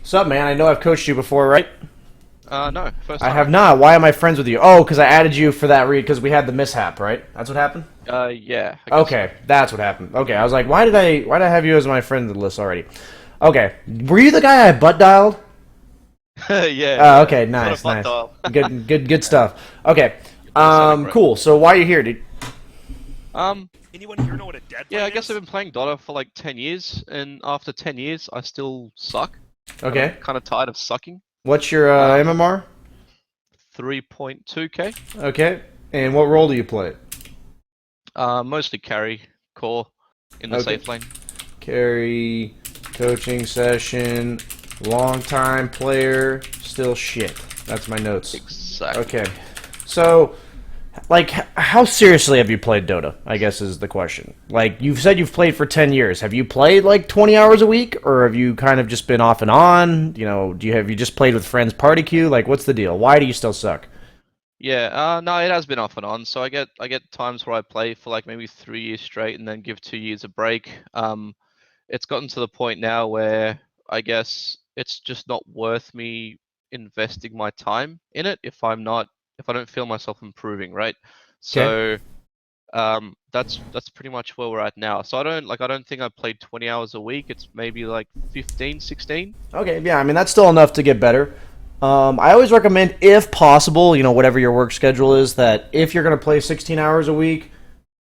Sup, man? I know I've coached you before, right? No, first I time. have not. Why am I friends with you? Oh, because I added you for that read because we had the mishap, right? That's what happened? Yeah, I guess so. Okay, that's what happened. Okay, I was like, why did I have you as my friend on the list already? Okay, were you the guy I butt dialed? Yeah, yeah. Okay, It's not a nice, butt nice. dial. Good stuff. Okay, Your body's sounding great. cool. So why are you here, dude? Um, Anyone here know what a yeah, I deadline guess I've is? been playing Dota for like 10 years, and after 10 years, I still suck, and I'm Okay, kind of tired of sucking. what's your Um, MMR? 3.2k. Okay, and what role do you play? Mostly carry, core, in the Okay, safe lane. carry, coaching session, long time player, still shit. That's my notes. Exactly. Okay. So, like, how seriously have you played Dota? I guess is the question. Like, you've said you've played for 10 years. Have you played like 20 hours a week, or have you kind of just been off and on? You know, have you just played with friends party queue? Like, what's the deal? Why do you still suck? Yeah, no, it has been off and on. So I get times where I play for like maybe 3 years straight and then give 2 years a break. It's gotten to the point now where I guess it's just not worth me investing my time in it if I don't feel myself improving, right? Okay. So that's pretty much where we're at now. So I don't think I've played 20 hours a week. It's maybe like 15, 16. Okay, yeah, I mean that's still enough to get better. I always recommend, if possible, whatever your work schedule is, that if you're going to play 16 hours a week,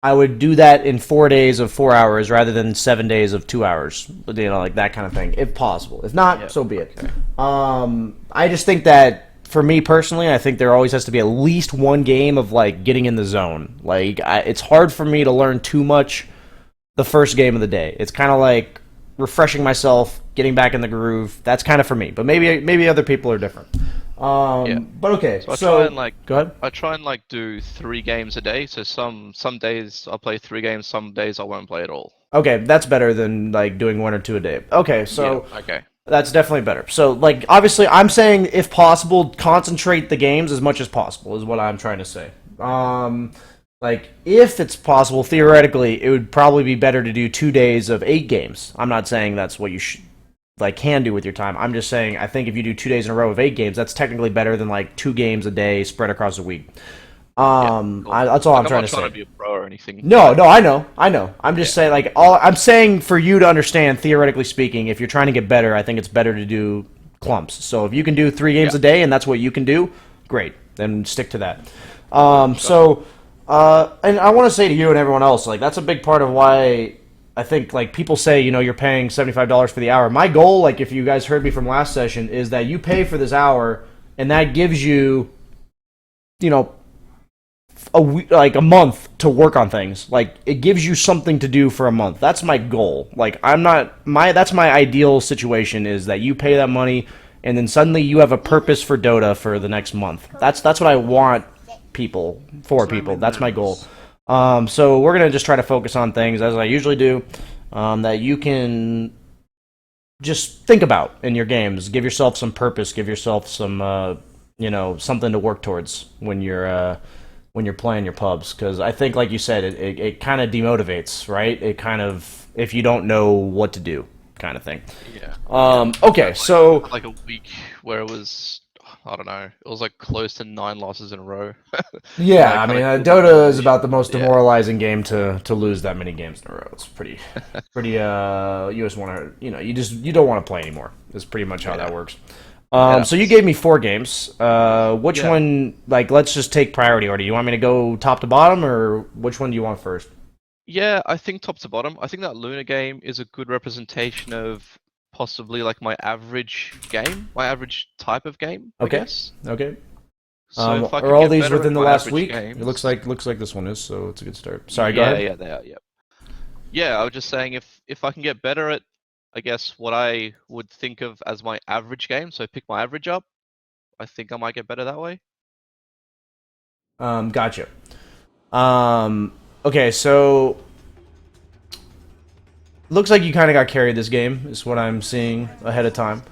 I would do that in 4 days of 4 hours rather than 7 days of 2 hours. Like that kind of thing, if possible. If not, Yeah. so be it. Okay. I just think that for me personally, I think there always has to be at least one game of like getting in the zone. Like it's hard for me to learn too much the first game of the day. It's kind of like refreshing myself, getting back in the groove. That's kind of for me, but maybe other people are different. Yeah. But okay, So so go ahead. I try and like do 3 games a day. So some days I'll play 3 games, some days I won't play at all. Okay, that's better than like doing one or two a day. Okay, Yeah. so Okay. that's definitely better. So like obviously, I'm saying if possible, concentrate the games as much as possible is what I'm trying to say. Like if it's possible, theoretically, it would probably be better to do 2 days of 8 games. I'm not saying that's what you can do with your time. I'm just saying I think if you do 2 days in a row of 8 games, that's technically better than like 2 games a day spread across a week. Yeah. Cool. That's all Like I'm I'm trying not to trying say. to be a pro or anything, No, but no, I know. I'm just yeah. saying, like, all I'm saying for you to understand, theoretically speaking, if you're trying to get better, I think it's better to do clumps. So if you can do 3 games Yeah. a day and that's what you can do, great. Then stick to that. Gotcha. And I want to say to you and everyone else, like, that's a big part of why I think, like, people say, you're paying $75 for the hour. My goal, like, if you guys heard me from last session, is that you pay for this hour, and that gives you, you know, like a month to work on things. Like it gives you something to do for a month. That's my goal. Like I'm not my that's my ideal situation is that you pay that money and then suddenly you have a purpose for Dota for the next month. That's what I want people. That's my goal. So we're gonna just try to focus on things as I usually do, that you can just think about in your games. Give yourself some purpose. Give yourself some something to work towards when you're playing your pubs. Because I think, like you said, it kind of demotivates, right? It kind of if you don't know what to do, kind of thing. Yeah. Yeah. Okay, I so had like a week where it was, I don't know, it was like close to 9 losses in a row, and I yeah, I kind mean, of killed my Dota is about motivation. the most Yeah. demoralizing game to lose that many games in a row. It's pretty. You just want to, you don't want to play anymore. Is pretty much how that Yeah. works. It So you happens. gave me 4 games. Which Yeah. one? Like, let's just take priority order. You want me to go top to bottom, or which one do you want first? Yeah, I think top to bottom. I think that Luna game is a good representation of possibly like my average game, my average type of game, I Okay, guess. okay. So if I Are could all get these better within at the my last average week? It looks games, like this one is, so it's a good start. Sorry, go yeah, ahead. yeah, they are, yeah. Yeah, I was just saying if I can get better at, I guess, what I would think of as my average game, so pick my average up, I think I might get better that way. Gotcha. Okay, so looks like you kind of got carried this game, is what I'm seeing ahead of time.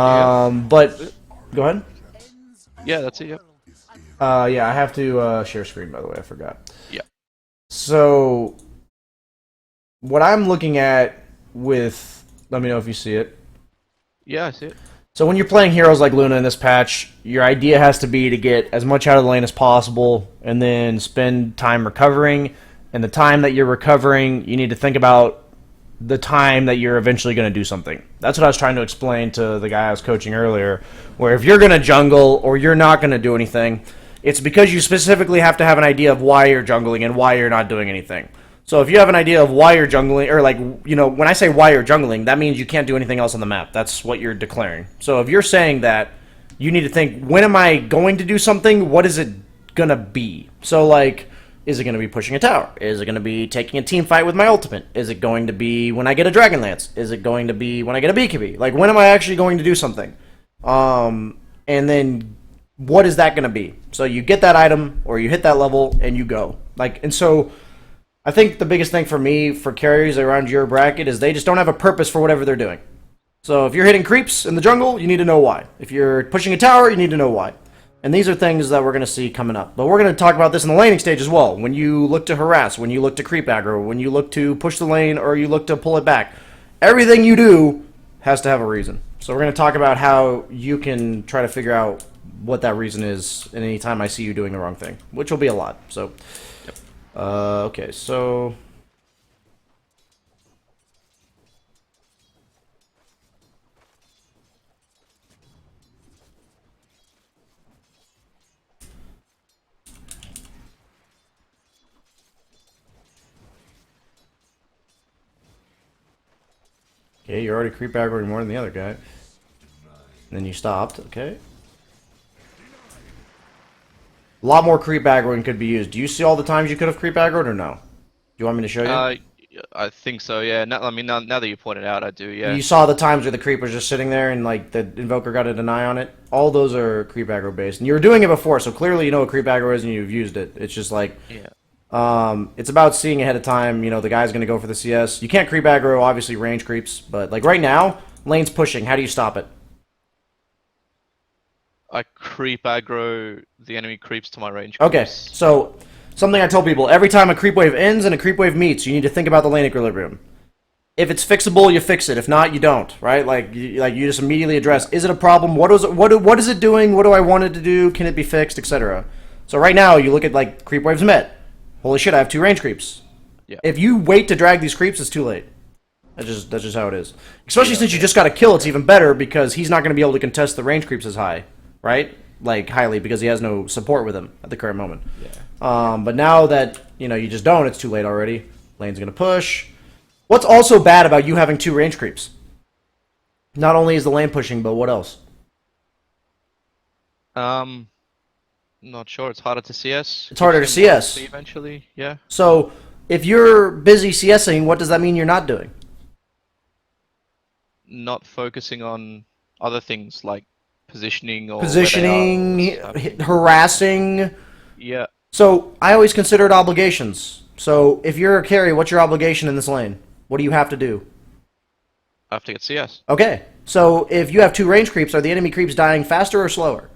Yeah, But that's it. go ahead. Yeah, that's it. Yep. Yeah, I have to share screen, by the way. I forgot. Yeah. So what I'm looking at with, let me know if you see it. Yeah, I see it. So when you're playing heroes like Luna in this patch, your idea has to be to get as much out of the lane as possible and then spend time recovering. And the time that you're recovering, you need to think about the time that you're eventually going to do something. That's what I was trying to explain to the guy I was coaching earlier, where if you're going to jungle or you're not going to do anything, it's because you specifically have to have an idea of why you're jungling and why you're not doing anything. So if you have an idea of why you're jungling, or like, you know, when I say why you're jungling, that means you can't do anything else on the map. That's what you're declaring. So if you're saying that, you need to think, when am I going to do something? What is it going to be? So like, is it going to be pushing a tower? Is it going to be taking a team fight with my ultimate? Is it going to be when I get a Dragon Lance? Is it going to be when I get a BKB? Like, when am I actually going to do something? And then what is that going to be? So you get that item, or you hit that level, and you go. Like, and so I think the biggest thing for me, for carriers around your bracket, is they just don't have a purpose for whatever they're doing. So if you're hitting creeps in the jungle, you need to know why. If you're pushing a tower, you need to know why. And these are things that we're going to see coming up. But we're going to talk about this in the laning stage as well. When you look to harass, when you look to creep aggro, when you look to push the lane, or you look to pull it back. Everything you do has to have a reason. So we're going to talk about how you can try to figure out what that reason is at any time I see you doing the wrong thing, which will be a lot. So, okay, so okay, you're already creep aggroing more than the other guy. And then you stopped, okay. A lot more creep aggroing could be used. Do you see all the times you could have creep aggroed, or no? Do you want me to show you? I think so. Yeah. I mean, now that you point it out, I do. Yeah. You saw the times where the creep was just sitting there and like the invoker got a deny on it. All those are creep aggro based, and you were doing it before, so clearly you know what creep aggro is and you've used it. It's just like, it's about seeing ahead of time. You know, the guy's gonna go for the CS. You can't creep aggro, obviously range creeps, but like right now, lane's pushing. How do you stop it? I creep aggro the enemy creeps to my range. Okay, so something I tell people, every time a creep wave ends and a creep wave meets, you need to think about the lane equilibrium. If it's fixable, you fix it. If not, you don't, right? Like you just immediately address, is it a problem? What is it doing? What do I want it to do? Can it be fixed, etc. So right now, you look at like creep waves met. Holy shit, I have 2 range creeps. Yeah. If you wait to drag these creeps, it's too late. That's just how it is. Especially since you just got a kill, it's even better because he's not going to be able to contest the range creeps as high, right? Like highly, because he has no support with him at the current moment. Yeah. But now that you just don't, it's too late already. Lane's gonna push. What's also bad about you having 2 range creeps? Not only is the lane pushing, but what else? Not sure. It's harder to CS. It's harder to CS. Eventually, yeah. So if you're busy CSing, what does that mean you're not doing? Not focusing on other things like positioning or harassing. Yeah. So I always consider it obligations. So if you're a carry, what's your obligation in this lane? What do you have to do? I have to get CS. Okay. So if you have 2 range creeps, are the enemy creeps dying faster or slower?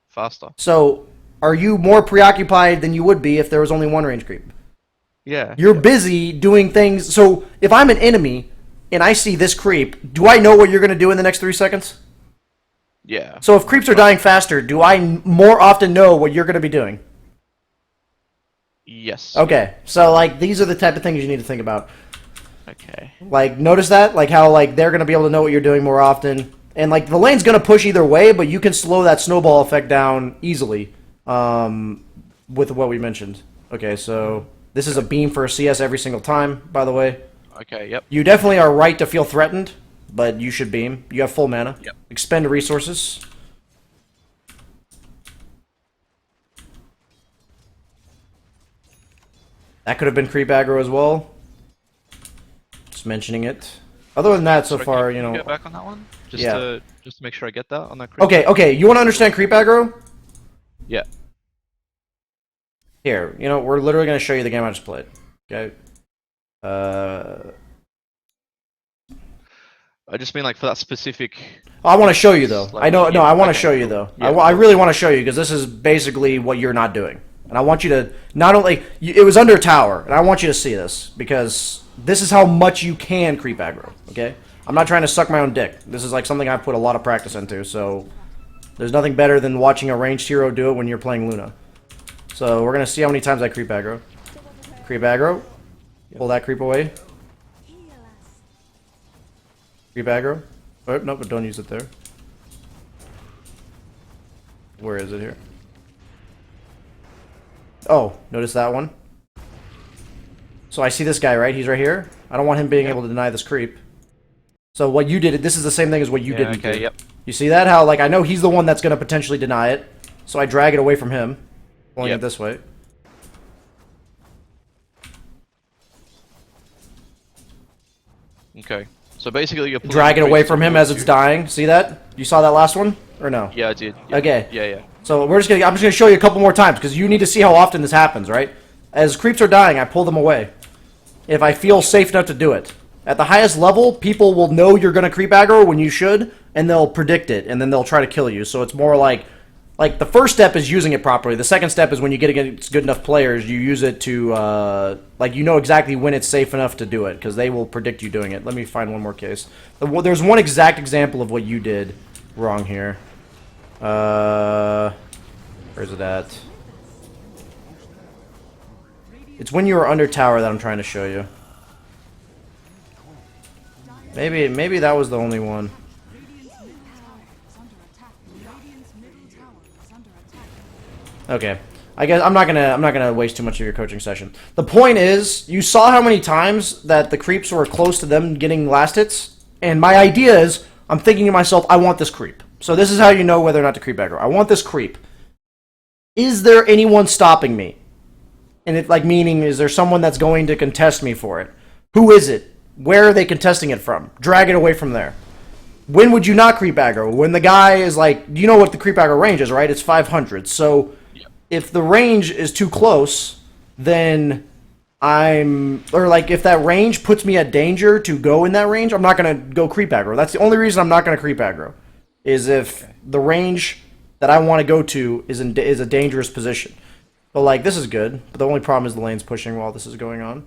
Faster. So are you more preoccupied than you would be if there was only 1 range creep? Yeah. You're busy doing things. So if I'm an enemy and I see this creep, do I know what you're going to do in the next 3 seconds? Yeah. So if creeps are dying faster, do I more often know what you're going to be doing? Yes. Okay. So like these are the type of things you need to think about. Okay. Like notice that, like how like they're going to be able to know what you're doing more often. And like the lane's going to push either way, but you can slow that snowball effect down easily with what we mentioned. Okay, so this is a beam for a CS every single time, by the way. Okay, yep. You definitely are right to feel threatened, but you should beam. You have full mana. Yep. Expend resources. That could have been creep aggro as well. Just mentioning it. Other than that, so far, can you get back on that one? Just to make sure I get that on that creep. Okay, you want to understand creep aggro? Yeah. Here, we're literally going to show you the game I just played. Okay. I just mean like for that specific. I want to show you though. I know. No, I want to show you though. Yeah. I really want to show you because this is basically what you're not doing, and I want you to not only. It was under tower, and I want you to see this because this is how much you can creep aggro. Okay. I'm not trying to suck my own dick. This is like something I've put a lot of practice into, so there's nothing better than watching a ranged hero do it when you're playing Luna. So we're going to see how many times I creep aggro. Creep aggro. Pull that creep away. Creep aggro. Oh, no, but don't use it there. Where is it here? Oh, notice that one? So I see this guy, right? He's right here. I don't want him being able to deny this creep. So what you did, this is the same thing as what you didn't do. Yep. You see that? How, like, I know he's the one that's going to potentially deny it. So I drag it away from him. Pulling it this way. Okay. So basically you're drag it away from him as it's dying. See that? You saw that last one? Or no? Yeah, I did. Yeah. Okay. Yeah. So I'm just gonna show you a couple more times because you need to see how often this happens, right? As creeps are dying, I pull them away. If I feel safe enough to do it. At the highest level, people will know you're gonna creep aggro when you should, and they'll predict it, and then they'll try to kill you. So it's more like the first step is using it properly. The second step is when you get against good enough players, you use it to, you know exactly when it's safe enough to do it, because they will predict you doing it. Let me find one more case. There's one exact example of what you did wrong here. Where's it at? It's when you were under tower that I'm trying to show you. Maybe that was the only one. Okay. I guess I'm not gonna waste too much of your coaching session. The point is, you saw how many times that the creeps were close to them getting last hits, and my idea is, I'm thinking to myself, I want this creep. So this is how you know whether or not to creep aggro. I want this creep. Is there anyone stopping me? And it, like, meaning, is there someone that's going to contest me for it? Who is it? Where are they contesting it from? Drag it away from there. When would you not creep aggro? When the guy is like, you know what the creep aggro range is, right? It's 500. So if the range is too close, then if that range puts me at danger to go in that range, I'm not going to go creep aggro. That's the only reason I'm not going to creep aggro, is if the range that I want to go to is a dangerous position. But, like, this is good, but the only problem is the lane's pushing while this is going on.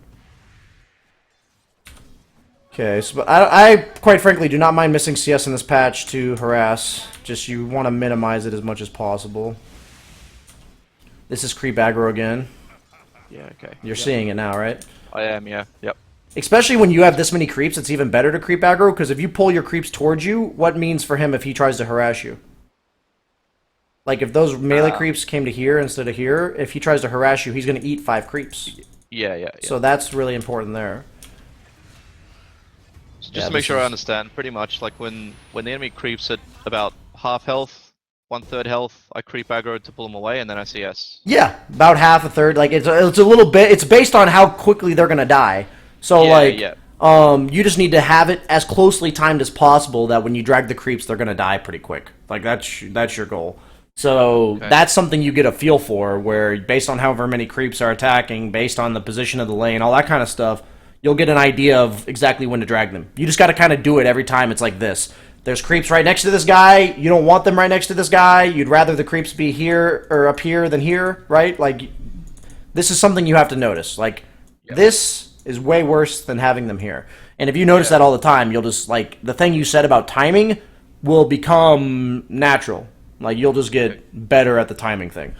Okay, so but I quite frankly do not mind missing CS in this patch to harass. Just you want to minimize it as much as possible. This is creep aggro again. Yeah, okay. You're seeing it now, right? I am, yeah. Yep. Especially when you have this many creeps, it's even better to creep aggro, because if you pull your creeps towards you, what means for him if he tries to harass you? Like, if those melee creeps came to here instead of here, if he tries to harass you, he's going to eat 5 creeps. Yeah. So that's really important there. So just to make sure I understand, pretty much, like, when the enemy creeps at about half health, 1/3 health, I creep aggro to pull them away, and then I CS. Yeah, about half a third. Like, it's a little bit. It's based on how quickly they're gonna die. So you just need to have it as closely timed as possible that when you drag the creeps, they're gonna die pretty quick. Like, that's your goal. So that's something you get a feel for, where based on however many creeps are attacking, based on the position of the lane, all that kind of stuff, you'll get an idea of exactly when to drag them. You just got to kind of do it every time. It's like this. There's creeps right next to this guy. You don't want them right next to this guy. You'd rather the creeps be here or up here than here, right? Like, this is something you have to notice. Like, this is way worse than having them here. And if you notice that all the time, you'll just, like, the thing you said about timing will become natural. Like, you'll just get better at the timing thing.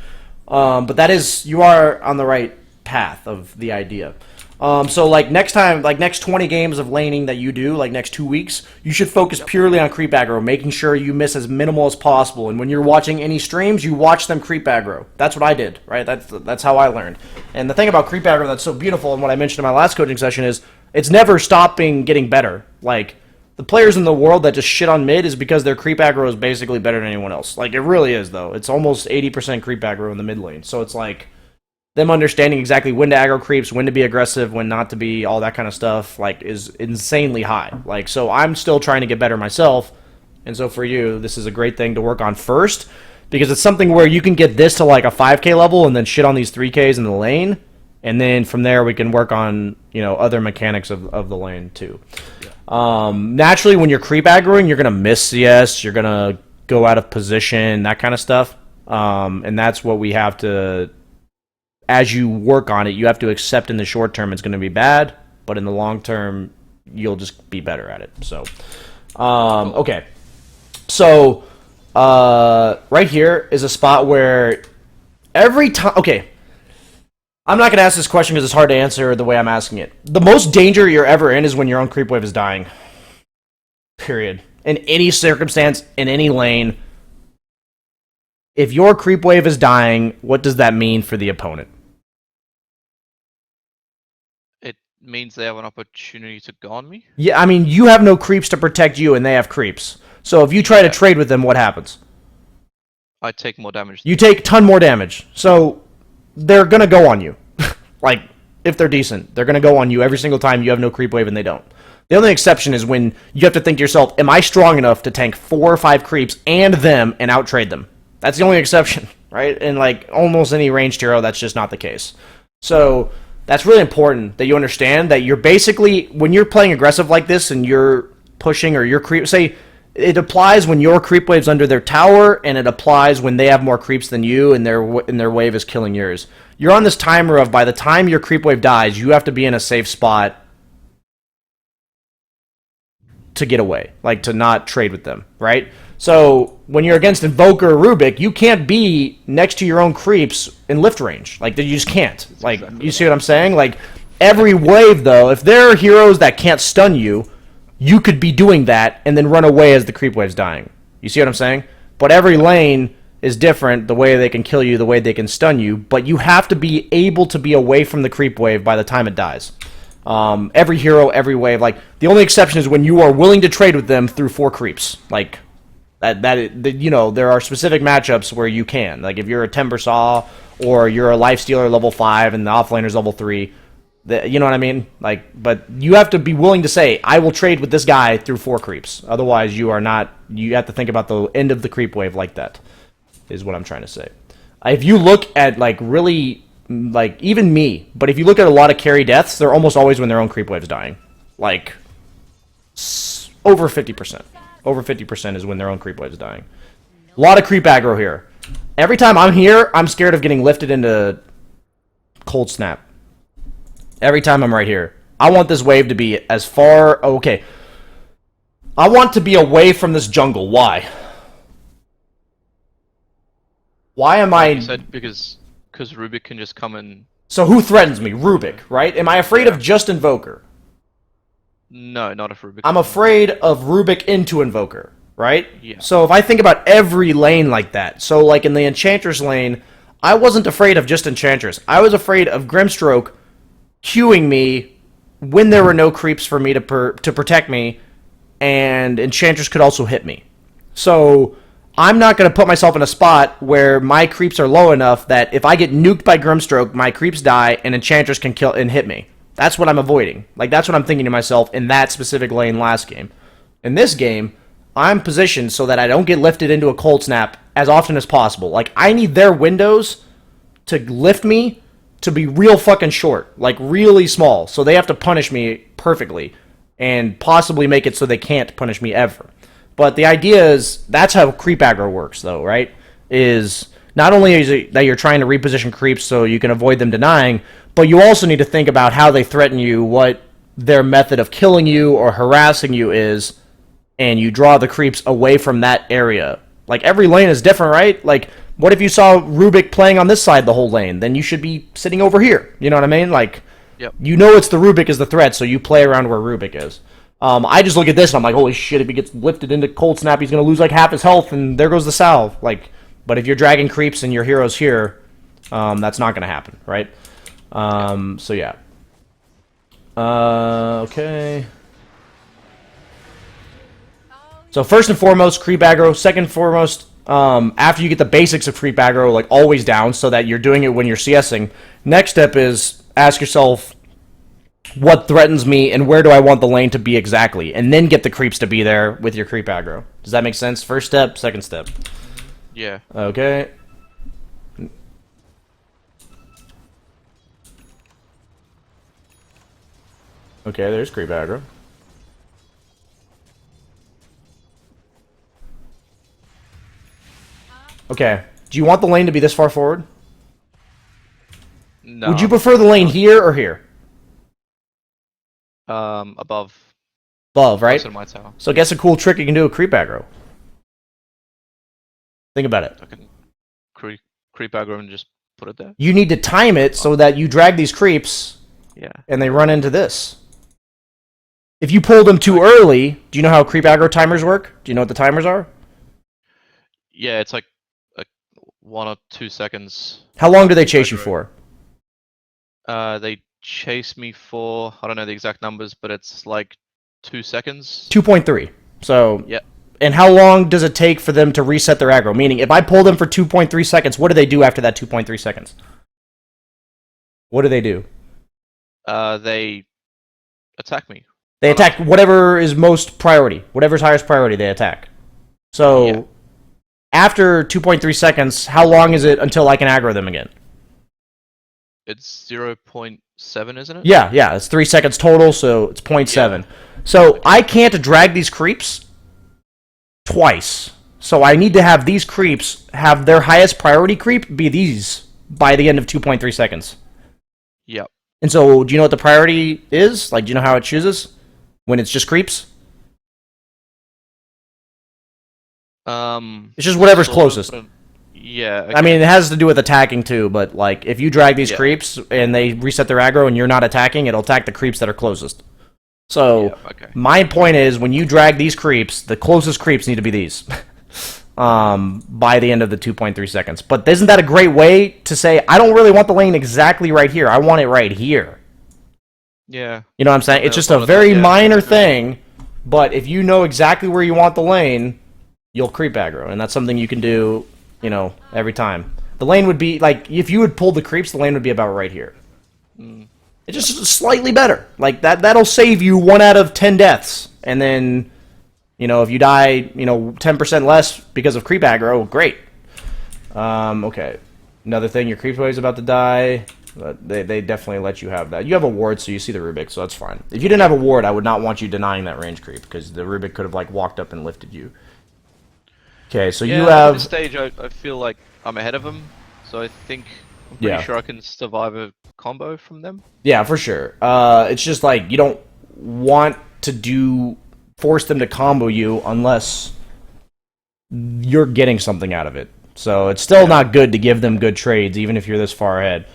But that is, you are on the right path of the idea. So, like, next time, like, next 20 games of laning that you do, like, next 2 weeks, you should focus purely on creep aggro, making sure you miss as minimal as possible. And when you're watching any streams, you watch them creep aggro. That's what I did, right? That's how I learned. And the thing about creep aggro that's so beautiful, and what I mentioned in my last coaching session, is it's never stopping getting better. Like, the players in the world that just shit on mid is because their creep aggro is basically better than anyone else. Like, it really is, though. It's almost 80% creep aggro in the mid lane. So it's like, them understanding exactly when to aggro creeps, when to be aggressive, when not to be, all that kind of stuff, like, is insanely high. Like, so I'm still trying to get better myself, and so for you, this is a great thing to work on first, because it's something where you can get this to, like, a 5k level, and then shit on these 3ks in the lane, and then from there we can work on, you know, other mechanics of the lane, too. Naturally, when you're creep aggroing, you're going to miss CS, you're going to go out of position, that kind of stuff, and that's what we have to... As you work on it, you have to accept in the short term it's going to be bad, but in the long term, you'll just be better at it. So, okay. So, right here is a spot where every time... Okay. I'm not going to ask this question because it's hard to answer the way I'm asking it. The most danger you're ever in is when your own creep wave is dying. Period. In any circumstance, in any lane, if your creep wave is dying, what does that mean for the opponent? It means they have an opportunity to go on me. Yeah, I mean, you have no creeps to protect you, and they have creeps. So if you try to trade with them, what happens? I take more damage. You take a ton more damage. So they're going to go on you. Like, if they're decent, they're going to go on you every single time you have no creep wave and they don't. The only exception is when you have to think to yourself, am I strong enough to tank 4 or 5 creeps and them and out-trade them? That's the only exception, right? And like almost any ranged hero, that's just not the case. So that's really important that you understand that you're basically, when you're playing aggressive like this and you're pushing or you're creep, say, it applies when your creep wave's under their tower, and it applies when they have more creeps than you and their wave is killing yours. You're on this timer of by the time your creep wave dies, you have to be in a safe spot to get away, like to not trade with them, right? So when you're against Invoker or Rubik, you can't be next to your own creeps in lift range. Like, you just can't. Like, you see what I'm saying? Like, every wave, though, if there are heroes that can't stun you, you could be doing that and then run away as the creep wave's dying. You see what I'm saying? But every lane is different, the way they can kill you, the way they can stun you, but you have to be able to be away from the creep wave by the time it dies. Every hero, every wave. Like, the only exception is when you are willing to trade with them through 4 creeps. Like, you know, there are specific matchups where you can. Like, if you're a Timber Saw or you're a Lifestealer level 5 and the offlaner's level 3, you know what I mean? Like, but you have to be willing to say, I will trade with this guy through 4 creeps. Otherwise, you are not. You have to think about the end of the creep wave like that, is what I'm trying to say. If you look at, like, really, like, even me, but if you look at a lot of carry deaths, they're almost always when their own creep wave's dying. Like, over 50%. Over 50% is when their own creep wave's dying. A lot of creep aggro here. Every time I'm here, I'm scared of getting lifted into Cold Snap. Every time I'm right here. I want this wave to be as far... Okay. I want to be away from this jungle. Why? Why am I... You said because Rubik can just come and... So who threatens me? Rubik, right? Am I afraid of just Invoker? No, not if Rubik. I'm afraid of Rubik into Invoker, right? Yeah. So if I think about every lane like that, so like in the Enchantress lane, I wasn't afraid of just Enchantress. I was afraid of Grimstroke queuing me when there were no creeps for me to protect me, and Enchantress could also hit me. So I'm not going to put myself in a spot where my creeps are low enough that if I get nuked by Grimstroke, my creeps die and Enchantress can kill and hit me. That's what I'm avoiding. Like, that's what I'm thinking to myself in that specific lane last game. In this game, I'm positioned so that I don't get lifted into a cold snap as often as possible. Like, I need their windows to lift me to be real fucking short. Like, really small. So they have to punish me perfectly. And possibly make it so they can't punish me ever. But the idea is, that's how creep aggro works, though, right? Is not only is it that you're trying to reposition creeps so you can avoid them denying, but you also need to think about how they threaten you, what their method of killing you or harassing you is, and you draw the creeps away from that area. Like, every lane is different, right? Like, what if you saw Rubik playing on this side the whole lane? Then you should be sitting over here. You know what I mean? Like, yep. You know it's the Rubik is the threat, so you play around where Rubik is. I just look at this and I'm like, holy shit, if he gets lifted into Cold Snap, he's going to lose like half his health, and there goes the salve. Like, but if you're dragging creeps and your hero's here, that's not going to happen, right? So yeah. Okay. So first and foremost, creep aggro. Second and foremost, after you get the basics of creep aggro, like always down, so that you're doing it when you're CSing. Next step is ask yourself, what threatens me and where do I want the lane to be exactly? And then get the creeps to be there with your creep aggro. Does that make sense? First step, second step. Yeah. Okay. Okay, there's creep aggro. Okay. Do you want the lane to be this far forward? No. Would you prefer the lane here or here? Above. above, right? Closer to my tower. So guess a cool trick you can do with creep aggro. Think about it. I can creep aggro and just put it there. You need to time it so that you drag these creeps Yeah. and they run into this. If you pull them too early, do you know how creep aggro timers work? Do you know what the timers are? Yeah, it's like 1 or 2 seconds. How long do they chase you for? They chase me for, I don't know the exact numbers, but it's like 2 seconds. 2.3. So, yeah. And how long does it take for them to reset their aggro? Meaning, if I pull them for 2.3 seconds, what do they do after that 2.3 seconds? What do they do? They attack me. They attack whatever is most priority. Whatever's highest priority, they attack. So, after 2.3 seconds, how long is it until I can aggro them again? It's 0.7, isn't it? Yeah, it's 3 seconds total, so it's 0.7. So, I can't drag these creeps twice. So, I need to have these creeps have their highest priority creep be these by the end of 2.3 seconds. Yep. And so, do you know what the priority is? Like, do you know how it chooses? When it's just creeps? It's just whatever's closest. Yeah. Okay. I mean, it has to do with attacking too, but like, if you drag these creeps and they reset their aggro and you're not attacking, it'll attack the creeps that are closest. So, my point is, when you drag these creeps, the closest creeps need to be these. By the end of the 2.3 seconds. But isn't that a great way to say, I don't really want the lane exactly right here, I want it right here? Yeah. You know what I'm saying? It's just a very minor thing, but if you know exactly where you want the lane, you'll creep aggro, and that's something you can do, you know, every time. The lane would be, like, if you would pull the creeps, the lane would be about right here. It's just slightly better. Like, that'll save you 1 out of 10 deaths, and then, you know, if you die, you know, 10% less because of creep aggro, great. Okay. Another thing, your creep wave is about to die. They definitely let you have that. You have a ward, so you see the Rubik, so that's fine. If you didn't have a ward, I would not want you denying that range creep, because the Rubik could have, like, walked up and lifted you. Okay, so you have... At this stage, I feel like I'm ahead of them, so I think I'm pretty sure I can survive a combo from them. Yeah, for sure. It's just, like, you don't want to force them to combo you unless you're getting something out of it. So it's still not good to give them good trades, even if you're this far ahead.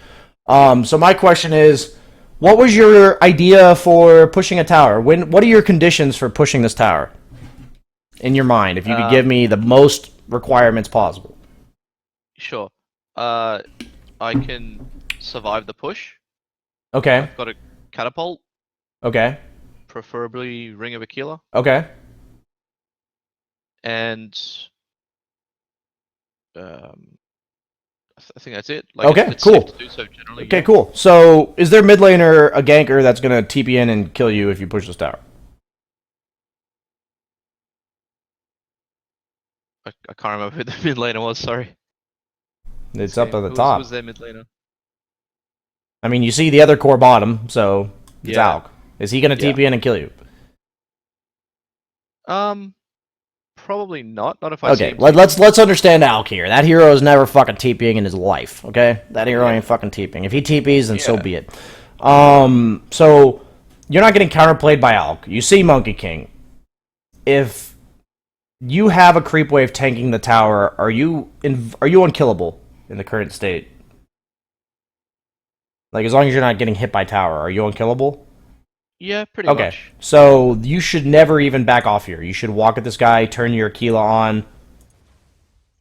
So my question is, what was your idea for pushing a tower? What are your conditions for pushing this tower? In your mind, if you could give me the most requirements possible. Sure. I can survive the push. Okay. I've got a catapult. Okay. Preferably Ring of Aquila. Okay. And I think that's it. Like, okay, it's cool. safe to do so generally, okay, cool. So, is there mid laner a ganker that's going to TP in and kill you if you push this tower? I can't remember who the mid laner was, sorry. It's up at the top. Who was their mid laner? I mean, you see the other core bottom, so it's Alk. Is he going to TP in and kill you? Probably not. Not if I see him. Let's understand Alk here. That hero is never fucking TPing in his life, okay? That hero ain't fucking TPing. If he TPs, then so be it. So, you're not getting counterplayed by Alk. You see Monkey King. If you have a creep wave tanking the tower, are you unkillable in the current state? Like, as long as you're not getting hit by tower, are you unkillable? Yeah, pretty much. Okay, so you should never even back off here. You should walk at this guy, turn your Aquila on,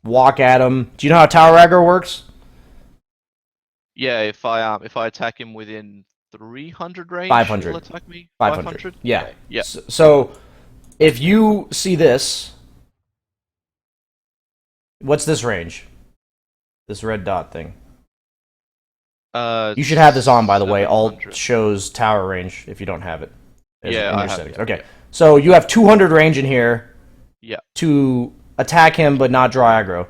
walk at him. Do you know how tower aggro works? Yeah, if I attack him within 300 range, 500. He'll attack me. 500. Yeah. Okay. Yeah. So if you see this, what's this range? This red dot thing. You should have this on, by the way. Alt shows tower range if you don't have it. Yeah, I have it. Okay. Yeah. So you have 200 range in here. Yeah. To attack him but not draw aggro.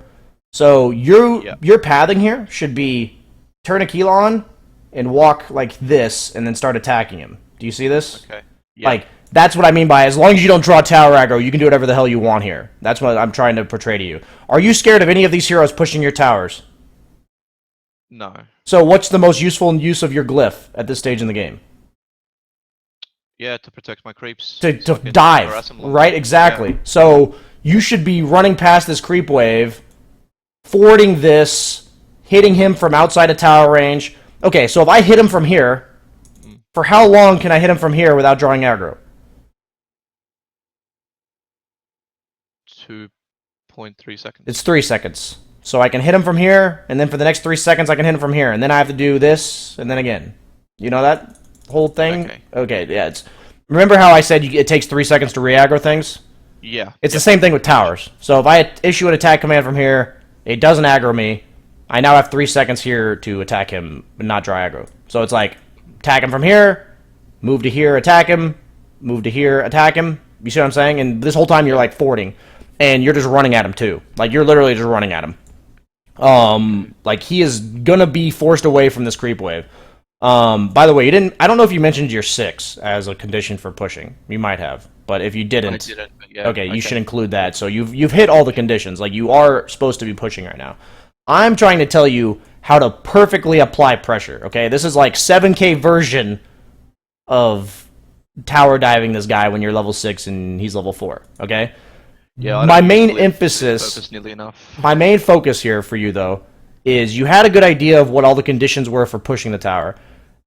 So your pathing here should be turn Aquila on and walk like this and then start attacking him. Do you see this? Okay. Yeah. Like, that's what I mean by as long as you don't draw tower aggro, you can do whatever the hell you want here. That's what I'm trying to portray to you. Are you scared of any of these heroes pushing your towers? No. So what's the most useful use of your glyph at this stage in the game? Yeah, to protect my creeps. to so I can dive, harass them longer. right? Exactly. So you should be running past this creep wave, forwarding this, hitting him from outside of tower range. Okay, so if I hit him from here, for how long can I hit him from here without drawing aggro? 2.3 seconds. It's 3 seconds. So I can hit him from here, and then for the next 3 seconds I can hit him from here, and then I have to do this, and then again. You know that whole thing? Okay, yeah. It's remember how I said it takes 3 seconds to re-aggro things? Yeah. It's the same thing with towers. So if I issue an attack command from here, it doesn't aggro me. I now have 3 seconds here to attack him, but not draw aggro. So it's like, attack him from here, move to here, attack him, move to here, attack him. You see what I'm saying? And this whole time you're like forwarding, and you're just running at him too. Like you're literally just running at him. Like he is gonna be forced away from this creep wave. By the way, you didn't. I don't know if you mentioned your 6 as a condition for pushing. You might have, but if you didn't, I didn't, but yeah, okay, you should include that. So you've hit all the conditions. Like you are supposed to be pushing right now. I'm trying to tell you how to perfectly apply pressure. Okay, this is like 7K version of tower diving this guy when you're level 6 and he's level 4. Okay. Yeah. My main emphasis, nearly enough. my main focus here for you though, is you had a good idea of what all the conditions were for pushing the tower.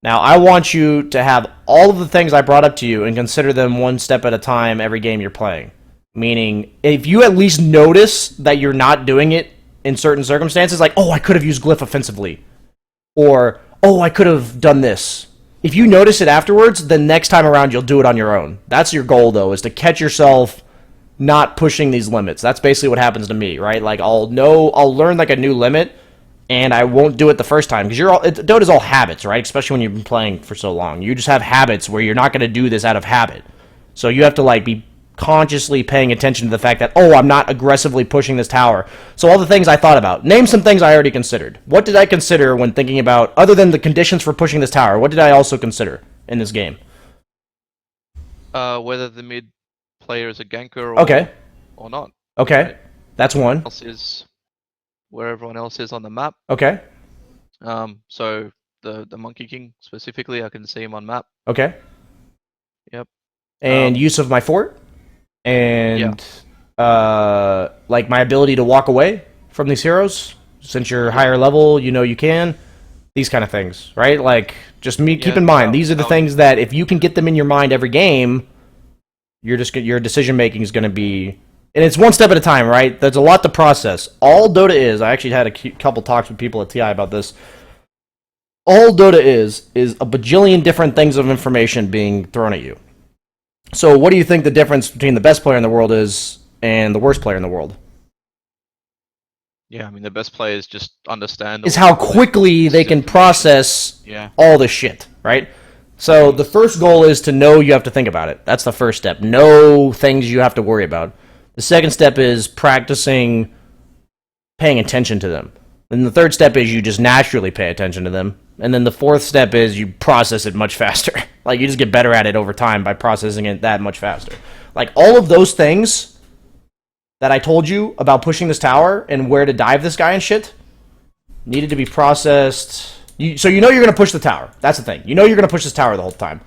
Now, I want you to have all of the things I brought up to you and consider them one step at a time every game you're playing. Meaning, if you at least notice that you're not doing it in certain circumstances, like, oh, I could have used Glyph offensively, or, oh, I could have done this. If you notice it afterwards, then next time around you'll do it on your own. That's your goal, though, is to catch yourself not pushing these limits. That's basically what happens to me, right? Like, I'll learn, like, a new limit, and I won't do it the first time, because Dota's all habits, right? Especially when you've been playing for so long. You just have habits where you're not going to do this out of habit. So you have to, like, be consciously paying attention to the fact that, oh, I'm not aggressively pushing this tower. So all the things I thought about. Name some things I already considered. What did I consider when thinking about, other than the conditions for pushing this tower, what did I also consider in this game? Whether the mid player is a ganker or not. Okay. Right? That's one. Else is where everyone else is on the map. Okay. So the Monkey King specifically, I can see him on map. Okay. Yep. And use of my fort? And like my ability to walk away from these heroes, since you're higher level, you know you can. These kind of things, right? Like, just keep in mind, these are the things that if you can get them in your mind every game, your decision making is going to be, and it's one step at a time, right? There's a lot to process. All Dota is, I actually had a couple talks with people at TI about this. All Dota is a bajillion different things of information being thrown at you. So what do you think the difference between the best player in the world is and the worst player in the world? Yeah, I mean, the best players just understand. Is how quickly they can process all the shit, right? So the first goal is to know you have to think about it. That's the first step. Know things you have to worry about. The second step is practicing paying attention to them. And the third step is you just naturally pay attention to them. And then the fourth step is you process it much faster. Like, you just get better at it over time by processing it that much faster. Like, all of those things that I told you about pushing this tower and where to dive this guy and shit needed to be processed. So you know you're going to push the tower. That's the thing. You know you're going to push this tower the whole time.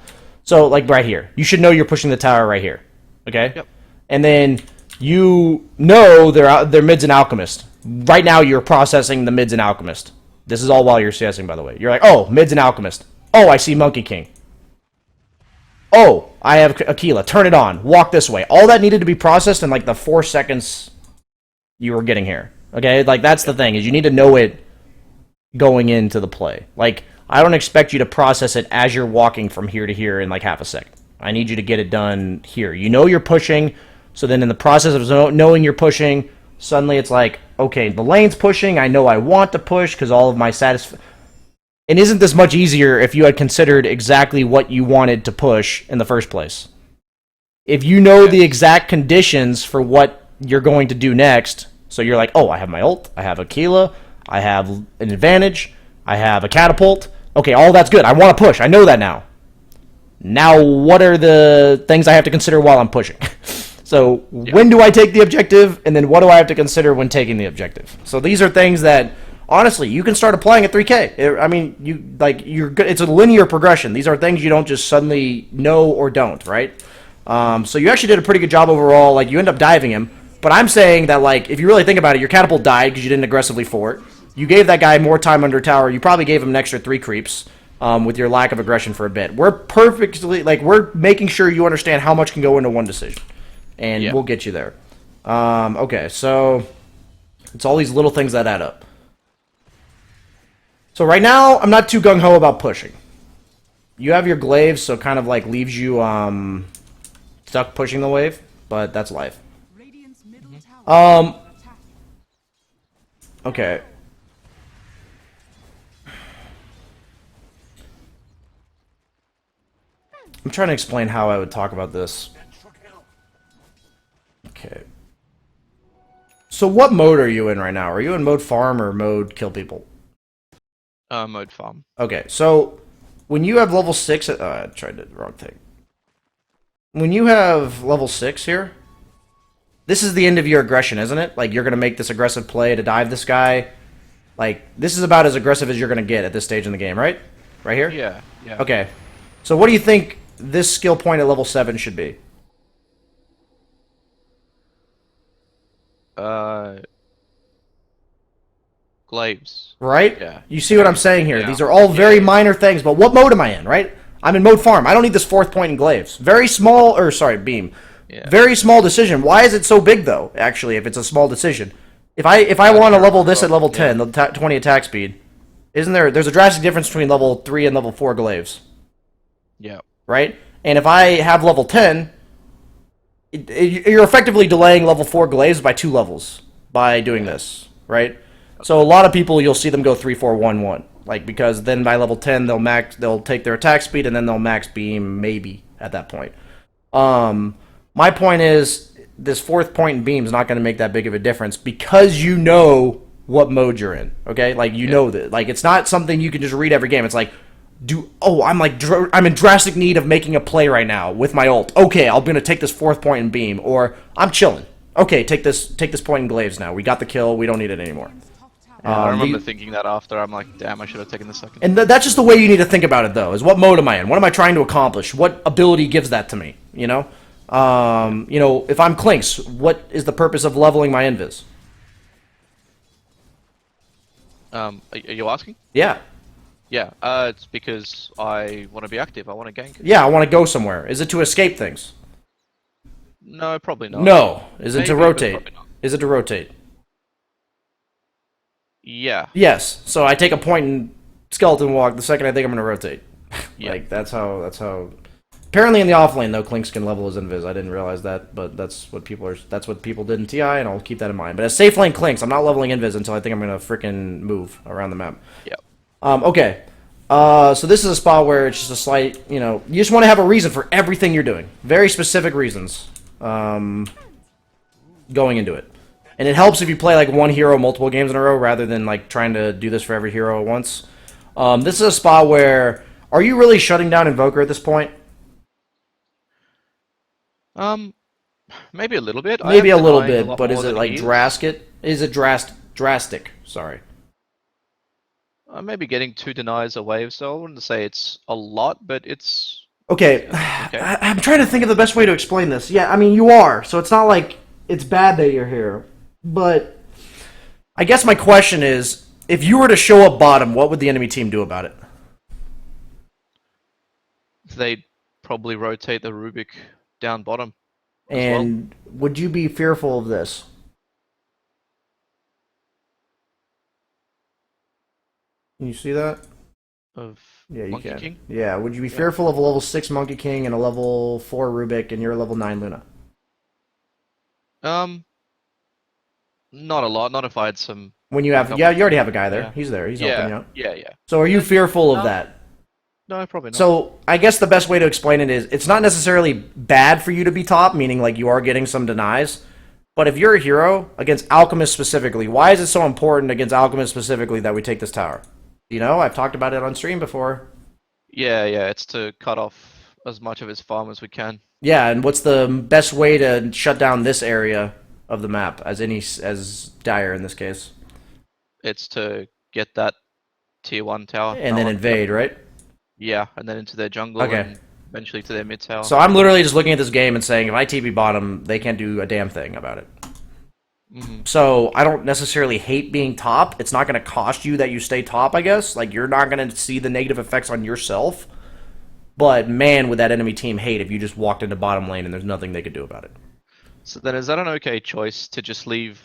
So, like, right here. You should know you're pushing the tower right here. Okay? Yep. And then you know they're mids and alchemist. Right now you're processing the mids and alchemist. This is all while you're CSing, by the way. You're like, oh, mids and alchemist. Oh, I see Monkey King. Oh, I have Aquila. Turn it on. Walk this way. All that needed to be processed in like the 4 seconds you were getting here. Okay? Like, that's the thing, is you need to know it going into the play. Like, I don't expect you to process it as you're walking from here to here in like half a second. I need you to get it done here. You know you're pushing, so then in the process of knowing you're pushing, suddenly it's like, okay, the lane's pushing, I know I want to push because all of my And isn't this much easier if you had considered exactly what you wanted to push in the first place? If you know the exact conditions for what you're going to do next, so you're like, oh, I have my ult, I have Aquila, I have an advantage, I have a catapult. Okay, all that's good. I want to push. I know that now. Now, what are the things I have to consider while I'm pushing? So, when do I take the objective, and then what do I have to consider when taking the objective? So these are things that honestly, you can start applying at 3K. I mean, it's a linear progression. These are things you don't just suddenly know or don't, right? So you actually did a pretty good job overall. Like, you end up diving him, but I'm saying that, like, if you really think about it, your catapult died because you didn't aggressively fort. You gave that guy more time under tower. You probably gave him an extra 3 creeps with your lack of aggression for a bit. We're making sure you understand how much can go into one decision, and we'll get you there. Okay, so it's all these little things that add up. So right now, I'm not too gung-ho about pushing. You have your glaives, so it kind of like leaves you stuck pushing the wave, but that's life. Okay. I'm trying to explain how I would talk about this. Okay. So what mode are you in right now? Are you in mode farm or mode kill people? Mode farm. Okay, so when you have level 6... I tried the wrong thing. When you have level 6 here, this is the end of your aggression, isn't it? Like, you're going to make this aggressive play to dive this guy. Like, this is about as aggressive as you're going to get at this stage in the game, right? Right here? Yeah, yeah. Okay. So what do you think this skill point at level 7 should be? Glaives. Right? Yeah. You see what I'm saying here? Yeah. These are all very minor things, but what mode am I in, right? I'm in mode farm. I don't need this 4th point in glaives. Very small, or sorry, beam. Yeah. Very small decision. Why is it so big, though, actually, if it's a small decision? If I want to level this at level 10, the 20 attack speed, there's a drastic difference between level 3 and level 4 glaives. Yeah. Right? And if I have level 10, you're effectively delaying level 4 glaives by 2 levels by doing this, right? So a lot of people, you'll see them go 3, 4, 1, 1. Like, because then by level 10, they'll take their attack speed, and then they'll max beam, maybe, at that point. My point is, this 4th point in beam is not going to make that big of a difference because you know what mode you're in, okay? Like, you know that. Like, it's not something you can just read every game. It's like, I'm in drastic need of making a play right now with my ult. Okay, I'm going to take this 4th point in beam, or I'm chilling. Okay, take this point in glaives now. We got the kill. We don't need it anymore. I remember thinking that after. I'm like, damn, I should have taken the second. And that's just the way you need to think about it, though, is what mode am I in? What am I trying to accomplish? What ability gives that to me, you know? If I'm Clinks, what is the purpose of leveling my invis? Are you asking? Yeah. Yeah, it's because I want to be active. I want to gank. Yeah, I want to go somewhere. Is it to escape things? No, probably not. No. Is it to Maybe, but rotate? probably not. Is it to rotate? Yeah. Yes. So I take a point in skeleton walk the second I think I'm going to rotate. Yeah. Like, that's how... Apparently in the offlane, though, Clinks can level his invis. I didn't realize that, but that's what people did in TI, and I'll keep that in mind. But as safe lane Clinks, I'm not leveling invis until I think I'm going to frickin' move around the map. Yeah. Okay. So this is a spot where it's just a slight, you just want to have a reason for everything you're doing. Very specific reasons going into it. And it helps if you play, like, one hero multiple games in a row rather than, like, trying to do this for every hero at once. This is a spot where... Are you really shutting down Invoker at this point? Maybe a little bit. Maybe a little bit, but is it, like, drastic? Is it drastic? Sorry. Maybe getting 2 denies a wave, so I wouldn't say it's a lot, but it's... Okay. I'm trying to think of the best way to explain this. Yeah, I mean, you are, so it's not like it's bad that you're here. But I guess my question is, if you were to show up bottom, what would the enemy team do about it? They'd probably rotate the Rubik down bottom. And would you be fearful of this? Can you see that? Of Yeah, you Monkey can. King? Yeah, would you be fearful of a level 6 Monkey King and a level 4 Rubik and you're a level 9 Luna? Not a lot. Not if I had some... When you have... Yeah, you already have a guy there. Yeah. He's there. He's helping you out. Yeah. So are you fearful of that? No, probably not. So I guess the best way to explain it is it's not necessarily bad for you to be top, meaning like you are getting some denies. But if you're a hero, against Alchemist specifically, why is it so important against Alchemist specifically that we take this tower? I've talked about it on stream before. Yeah, it's to cut off as much of his farm as we can. Yeah, and what's the best way to shut down this area of the map, as Dire in this case? It's to get that tier 1 tower. And then invade, right? Yeah, and then into their jungle Okay. and eventually to their mid tower. So I'm literally just looking at this game and saying, if I TP bottom, they can't do a damn thing about it. So I don't necessarily hate being top. It's not going to cost you that you stay top, I guess. Like, you're not going to see the negative effects on yourself. But, man, would that enemy team hate if you just walked into bottom lane and there's nothing they could do about it. So then is that an okay choice to just leave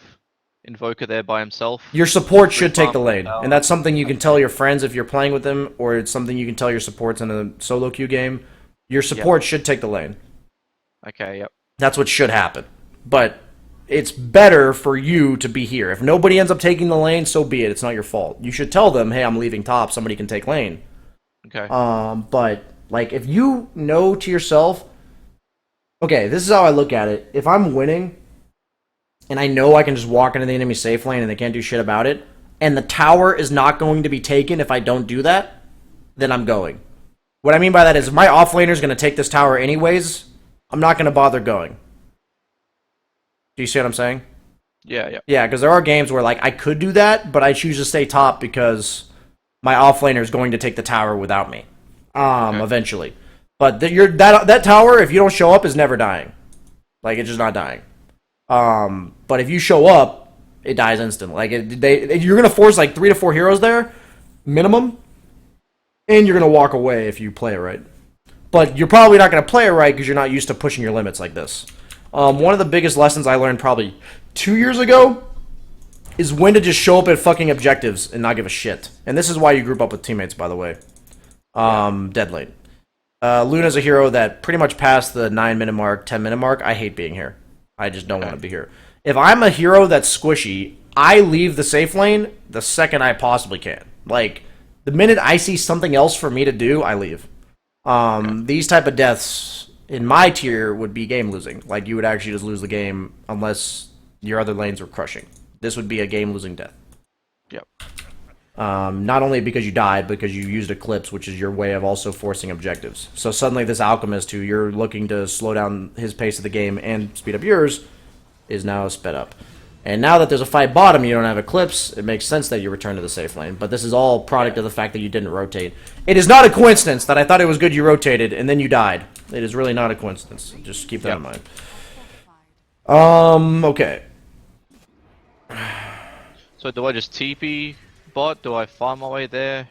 Invoker there by himself? Your support should take the lane. And that's something you can tell your friends if you're playing with them, or it's something you can tell your supports in a solo queue game. Your support should take the lane. Okay, yep. That's what should happen. But it's better for you to be here. If nobody ends up taking the lane, so be it. It's not your fault. You should tell them, hey, I'm leaving top. Somebody can take lane. Okay. But, like, if you know to yourself, okay, this is how I look at it. If I'm winning, and I know I can just walk into the enemy safe lane and they can't do shit about it, and the tower is not going to be taken if I don't do that, then I'm going. What I mean by that is, if my offlaner is going to take this tower anyways, I'm not going to bother going. Do you see what I'm saying? Yeah, yeah. Yeah, because there are games where, like, I could do that, but I choose to stay top because my offlaner is going to take the tower without me. Eventually. But that tower, if you don't show up, is never dying. Like, it's just not dying. But if you show up, it dies instantly. Like, you're going to force, like, 3 to 4 heroes there, minimum, and you're going to walk away if you play it right. But you're probably not going to play it right because you're not used to pushing your limits like this. One of the biggest lessons I learned probably 2 years ago is when to just show up at fucking objectives and not give a shit. And this is why you group up with teammates, by the way. Dead late. Luna's a hero that pretty much passed the 9-minute mark, 10-minute mark. I hate being here. I just don't want to be here. If I'm a hero that's squishy, I leave the safe lane the second I possibly can. Like, the minute I see something else for me to do, I leave. These type of deaths in my tier would be game losing. Like, you would actually just lose the game unless your other lanes were crushing. This would be a game losing death. Yep. Not only because you died, but because you used Eclipse, which is your way of also forcing objectives. So suddenly this Alchemist, who you're looking to slow down his pace of the game and speed up yours, is now sped up. And now that there's a fight bottom, you don't have Eclipse, it makes sense that you return to the safe lane. But this is all product of the fact that you didn't rotate. It is not a coincidence that I thought it was good you rotated, and then you died. It is really not a coincidence. Just keep that in mind. Okay. So do I just TP bot? Do I farm my way there?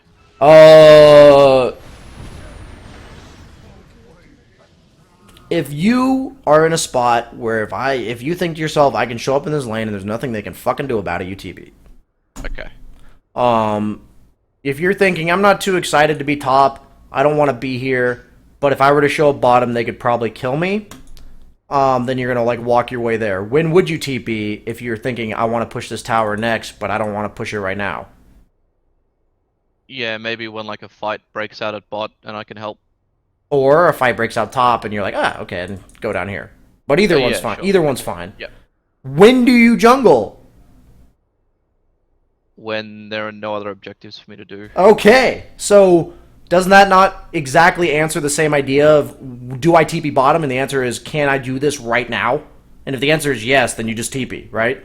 If you are in a spot where if you think to yourself, I can show up in this lane and there's nothing they can fucking do about it, you TP. Okay. If you're thinking, I'm not too excited to be top, I don't want to be here, but if I were to show up bottom, they could probably kill me, then you're going to, like, walk your way there. When would you TP if you're thinking, I want to push this tower next, but I don't want to push it right now? Yeah, maybe when, like, a fight breaks out at bot and I can help. Or a fight breaks out top and you're like, okay, and go down here. But either one's fine. Sure. Either one's fine. Yeah. When do you jungle? When there are no other objectives for me to do. Okay, so doesn't that not exactly answer the same idea of, do I TP bottom? And the answer is, can I do this right now? And if the answer is yes, then you just TP, right?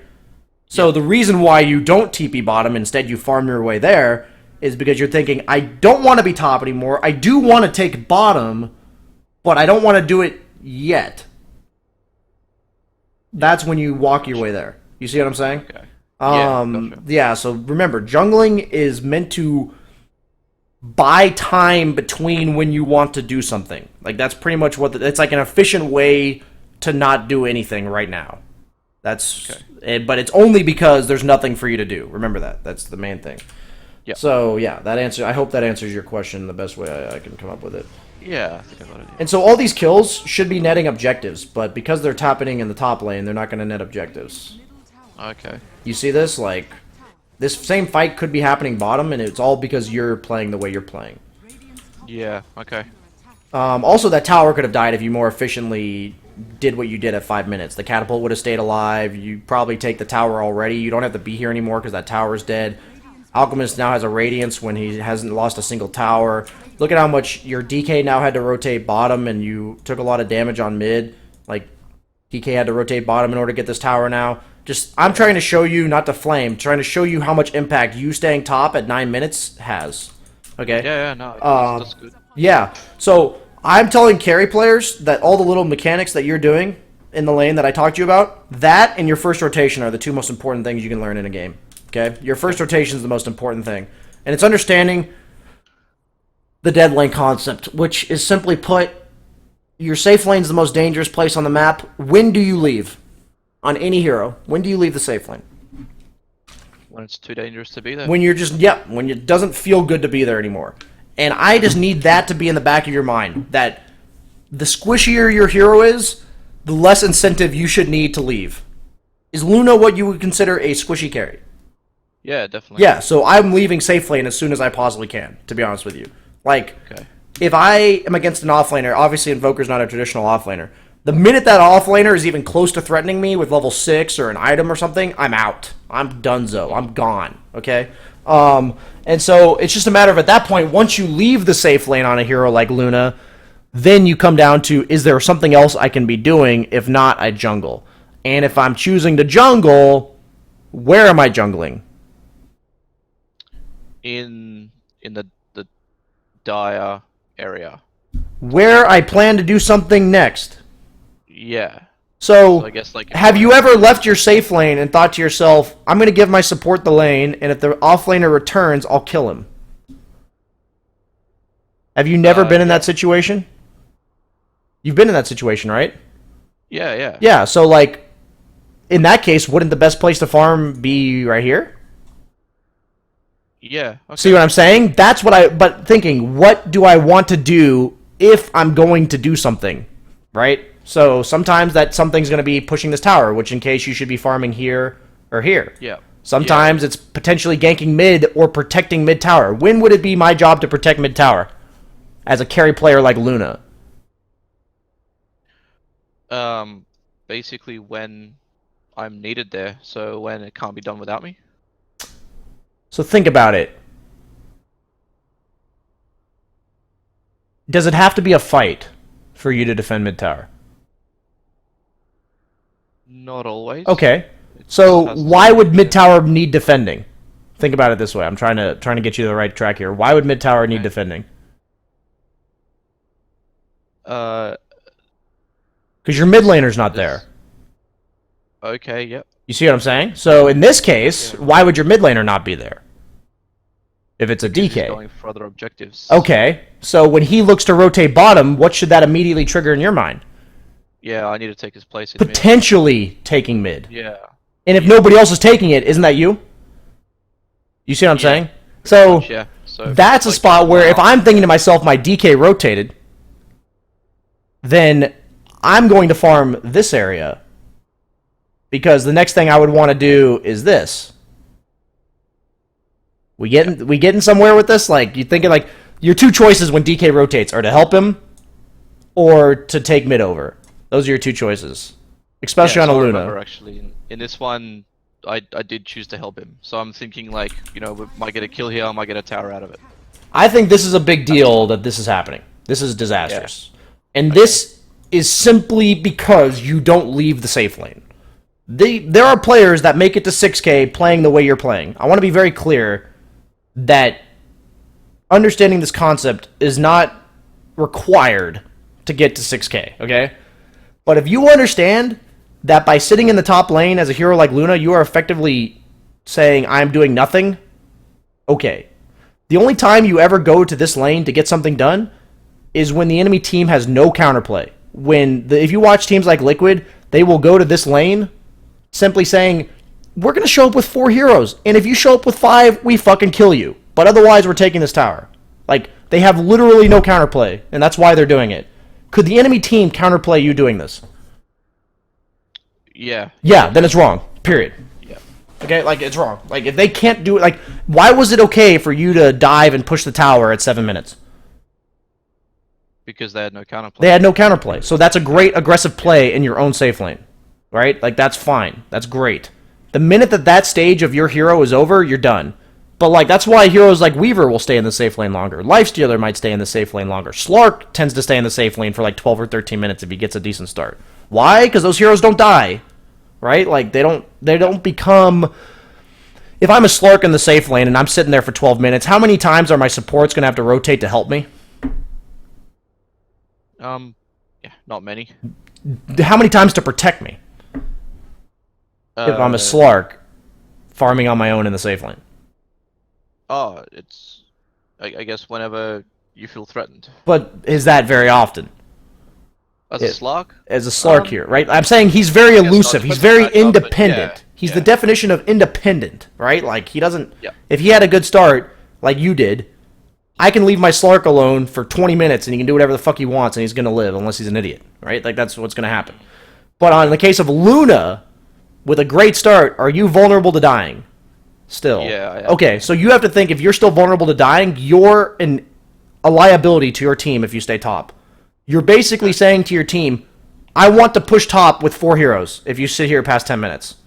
So the reason why you don't TP bottom, instead you farm your way there, is because you're thinking, I don't want to be top anymore. I do want to take bottom, but I don't want to do it yet. That's when you walk your way there. You see what I'm saying? Okay. Gotcha. Yeah, so remember, jungling is meant to buy time between when you want to do something. Like, that's pretty much what it's like, an efficient way to not do anything right now. That's okay. But it's only because there's nothing for you to do. Remember that. That's the main thing. Yeah. So, yeah, I hope that answers your question the best way I can come up with it. Yeah, I think I got it. And so all these kills should be netting objectives, but because they're happening in the top lane, they're not going to net objectives. Okay. You see this? Like, this same fight could be happening bottom, and it's all because you're playing the way you're playing. Yeah, okay. Also, that tower could have died if you more efficiently did what you did at 5 minutes. The catapult would have stayed alive. You probably take the tower already. You don't have to be here anymore because that tower's dead. Alchemist now has a Radiance when he hasn't lost a single tower. Look at how much your DK now had to rotate bottom, and you took a lot of damage on mid. Like, DK had to rotate bottom in order to get this tower now. I'm trying to show you, not to flame, trying to show you how much impact you staying top at 9 minutes has. Okay? Yeah, no, that's good. Yeah. So I'm telling carry players that all the little mechanics that you're doing in the lane that I talked to you about, that and your first rotation are the two most important things you can learn in a game. Okay? Your first rotation is the most important thing. And it's understanding the dead lane concept, which is simply put, your safe lane is the most dangerous place on the map. When do you leave? On any hero, when do you leave the safe lane? When it's too dangerous to be there. When you're just, when it doesn't feel good to be there anymore. And I just need that to be in the back of your mind, that the squishier your hero is, the less incentive you should need to leave. Is Luna what you would consider a squishy carry? Yeah, definitely. Yeah, so I'm leaving safe lane as soon as I possibly can, to be honest with you. Like, Okay. if I am against an offlaner, obviously Invoker's not a traditional offlaner. The minute that offlaner is even close to threatening me with level 6 or an item or something, I'm out. I'm donezo. I'm gone. Okay? And so it's just a matter of, at that point, once you leave the safe lane on a hero like Luna, then you come down to, is there something else I can be doing? If not, I jungle. And if I'm choosing to jungle, where am I jungling? In the dire area. Where I plan to do something next. Yeah. So I guess, like, have you ever left your safe lane and thought to yourself, I'm going to give my support the lane, and if the offlaner returns, I'll kill him? Have you never been in that situation? You've been in that situation, right? Yeah. Yeah, so, like, in that case, wouldn't the best place to farm be right here? Yeah. Okay. See what I'm saying? That's what but thinking, what do I want to do if I'm going to do something, right? So sometimes that something's going to be pushing this tower, which in case you should be farming here or here. Yeah. Sometimes it's potentially ganking mid or protecting mid tower. When would it be my job to protect mid tower as a carry player like Luna? Basically when I'm needed there, so when it can't be done without me. So think about it. Does it have to be a fight for you to defend mid tower? Not always. Okay. So why would mid tower need defending? Think about it this way. I'm trying to get you to the right track here. Why would mid tower need defending? Because your mid laner's not there. Okay, yep. You see what I'm saying? So in this case, why would your mid laner not be there? If it's a He's DK. going for other objectives. Okay. So when he looks to rotate bottom, what should that immediately trigger in your mind? Yeah, I need to take his place in mid. Potentially taking mid. Yeah. And if nobody else is taking it, isn't that you? You see what I'm saying? So, Yeah. So that's a spot where if I'm thinking to myself, my DK rotated, then I'm going to farm this area. Because the next thing I would want to do is this. We getting somewhere with this? Like, you thinking like your two choices when DK rotates are to help him or to take mid over. Those are your two choices. Especially on a so I Luna. remember, actually, in this one, I did choose to help him. So I'm thinking, like, you know, we might get a kill here, I might get a tower out of it. I think this is a big deal that this is happening. This is disastrous. Yeah. And this is simply because you don't leave the safe lane. There are players that make it to 6K playing the way you're playing. I want to be very clear that understanding this concept is not required to get to 6K, okay? But if you understand that by sitting in the top lane as a hero like Luna, you are effectively saying, I'm doing nothing, okay. The only time you ever go to this lane to get something done is when the enemy team has no counterplay. If you watch teams like Liquid, they will go to this lane simply saying, we're going to show up with 4 heroes, and if you show up with 5, we fucking kill you. But otherwise, we're taking this tower. Like, they have literally no counterplay, and that's why they're doing it. Could the enemy team counterplay you doing this? Yeah. Yeah, then it's wrong. Period. Yeah. Okay, like, it's wrong. Like, if they can't do it, like, why was it okay for you to dive and push the tower at 7 minutes? Because they had no counterplay. They had no counterplay. So that's a great aggressive play in your own safe lane. Right? Like, that's fine. That's great. The minute that stage of your hero is over, you're done. But, like, that's why heroes like Weaver will stay in the safe lane longer. Lifestealer might stay in the safe lane longer. Slark tends to stay in the safe lane for, like, 12 or 13 minutes if he gets a decent start. Why? Because those heroes don't die. right? Like they don't become. If I'm a Slark in the safe lane and I'm sitting there for 12 minutes, how many times are my supports going to have to rotate to help me? Yeah, not many. How many times to protect me? If I'm a Slark farming on my own in the safe lane. Oh, it's I guess whenever you feel threatened. But is that very often? As a Slark? As a Slark here, right? I'm saying he's very elusive. He's very independent. He's the definition of independent, right? Like, he doesn't... Yeah. If he had a good start, like you did, I can leave my Slark alone for 20 minutes and he can do whatever the fuck he wants and he's going to live, unless he's an idiot, right? Like, that's what's going to happen. But in the case of Luna, with a great start, are you vulnerable to dying? Still. Yeah. Okay, so you have to think, if you're still vulnerable to dying, you're a liability to your team if you stay top. You're basically saying to your team, I want to push top with 4 heroes if you sit here past 10 minutes.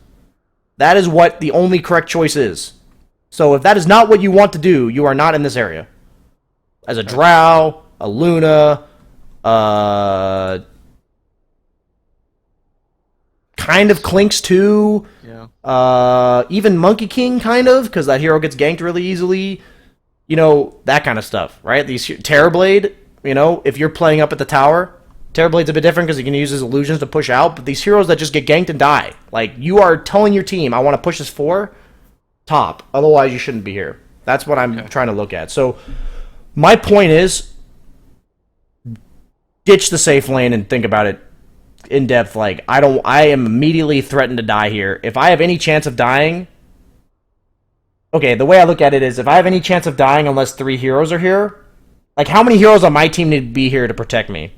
That is what the only correct choice is. So if that is not what you want to do, you are not in this area. As a Drow, a Luna, kind of Clinks too. Yeah. Even Monkey King, kind of, because that hero gets ganked really easily. You know, that kind of stuff, right? These Terrorblade, you know, if you're playing up at the tower, Terrorblade's a bit different because he can use his illusions to push out, but these heroes that just get ganked and die, like, you are telling your team, I want to push this 4 top, otherwise you shouldn't be here. That's what I'm trying to look at. So, my point is, ditch the safe lane and think about it in depth. Like, I am immediately threatened to die here. If I have any chance of dying... Okay, the way I look at it is, if I have any chance of dying unless 3 heroes are here, like, how many heroes on my team need to be here to protect me?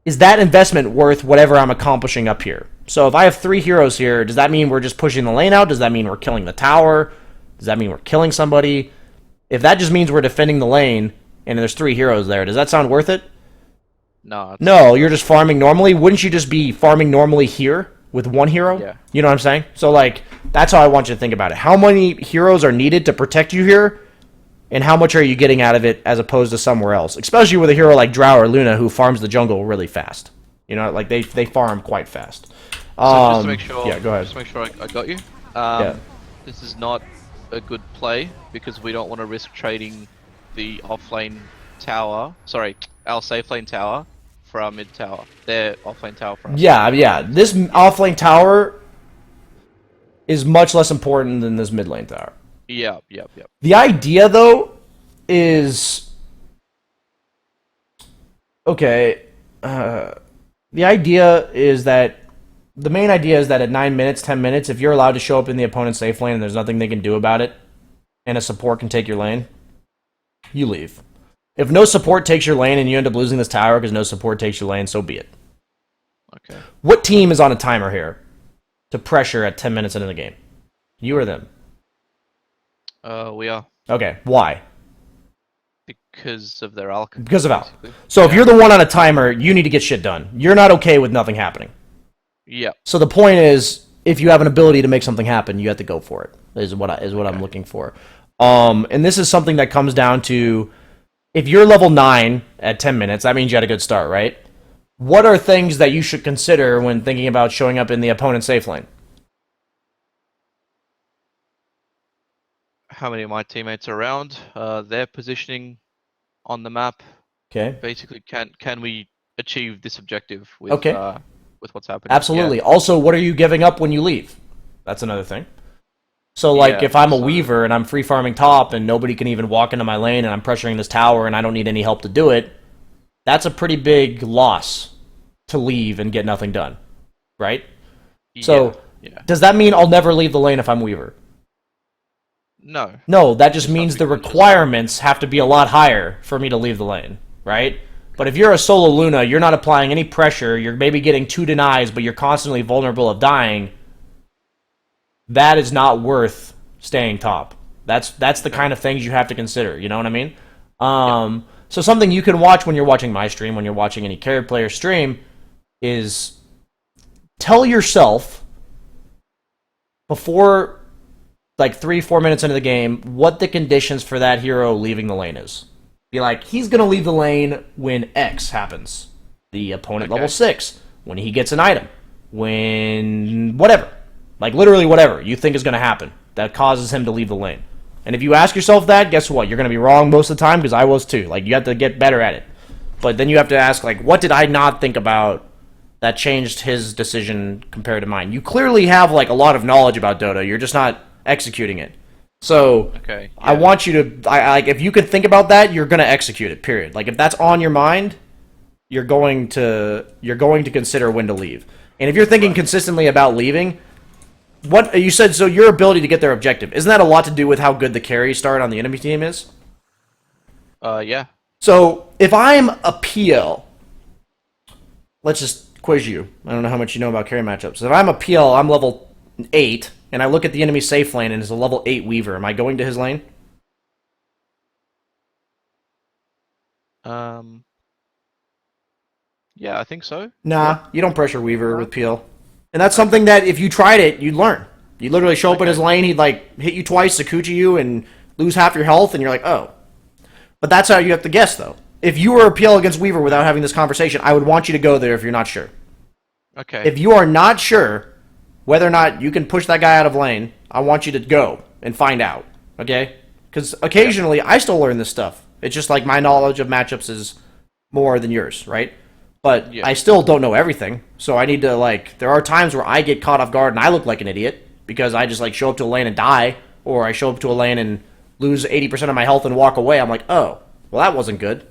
Is that investment worth whatever I'm accomplishing up here? So if I have 3 heroes here, does that mean we're just pushing the lane out? Does that mean we're killing the tower? Does that mean we're killing somebody? If that just means we're defending the lane, and there's 3 heroes there, does that sound worth it? No. No, you're just farming normally. Wouldn't you just be farming normally here with 1 hero? Yeah. You know what I'm saying? So, like, that's how I want you to think about it. How many heroes are needed to protect you here? And how much are you getting out of it as opposed to somewhere else? Especially with a hero like Drow or Luna who farms the jungle really fast. You know, like, they farm quite fast. So just to make sure, yeah, go ahead. Just to make sure I got you. Yeah. This is not a good play because we don't want to risk trading the offlane tower. Sorry, our safe lane tower for our mid tower. Their offlane tower for us. Yeah. This offlane tower is much less important than this mid lane tower. Yep. The idea, though, is... Okay. The idea is that... The main idea is that at 9 minutes, 10 minutes, if you're allowed to show up in the opponent's safe lane and there's nothing they can do about it, and a support can take your lane, you leave. If no support takes your lane and you end up losing this tower because no support takes your lane, so be it. Okay. What team is on a timer here to pressure at 10 minutes into the game? You or them? We are. Okay, why? Because of their alch. Because of Al. So if you're the one on a timer, you need to get shit done. You're not okay with nothing happening. Yep. So the point is, if you have an ability to make something happen, you have to go for it. Is what I'm looking for. And this is something that comes down to, if you're level 9 at 10 minutes, that means you had a good start, right? What are things that you should consider when thinking about showing up in the opponent's safe lane? How many of my teammates are around? Their positioning on the map. Okay. Basically, can we achieve this objective with with what's happening? Absolutely. Yeah. Also, what are you giving up when you leave? That's another thing. So, like, if I'm a Weaver and I'm free farming top and nobody can even walk into my lane and I'm pressuring this tower and I don't need any help to do it, that's a pretty big loss to leave and get nothing done, right? So, does that mean I'll never leave the lane if I'm Weaver? No. No, that just means the requirements have to be a lot higher for me to leave the lane, right? But if you're a solo Luna, you're not applying any pressure, you're maybe getting 2 denies, but you're constantly vulnerable of dying, that is not worth staying top. That's the kind of things you have to consider, you know what I mean? So something you can watch when you're watching my stream, when you're watching any carry player stream, is tell yourself before, like, 3-4 minutes into the game, what the conditions for that hero leaving the lane is. Be like, he's going to leave the lane when X happens. The opponent level 6. When he gets an item. When... whatever. Like, literally whatever you think is going to happen that causes him to leave the lane. And if you ask yourself that, guess what? You're going to be wrong most of the time, because I was too. Like, you have to get better at it. But then you have to ask, like, what did I not think about that changed his decision compared to mine? You clearly have, like, a lot of knowledge about Dota. You're just not executing it. So, Okay. Yeah. I want you to, like, if you can think about that, you're going to execute it, period. Like, if that's on your mind, you're going to consider when to leave. And if you're thinking consistently about leaving, what you said, so your ability to get their objective, isn't that a lot to do with how good the carry start on the enemy team is? Yeah. So if I'm a PL, let's just quiz you. I don't know how much you know about carry matchups. If I'm a PL, I'm level 8, and I look at the enemy safe lane and it's a level 8 Weaver. Am I going to his lane? Yeah, I think so. Nah, you don't pressure Weaver with PL. And that's something that if you tried it, you'd learn. You'd literally show up in his lane, he'd like hit you twice, Sakuchi you, and lose half your health, and you're like, oh. But that's how you have to guess, though. If you were a PL against Weaver without having this conversation, I would want you to go there if you're not sure. Okay. If you are not sure whether or not you can push that guy out of lane, I want you to go and find out, okay? Because occasionally, I still learn this stuff. It's just like my knowledge of matchups is more than yours, right? But I still don't know everything, so I need to, like, there are times where I get caught off guard and I look like an idiot because I just, like, show up to a lane and die, or I show up to a lane and lose 80% of my health and walk away. I'm like, oh, well, that wasn't good.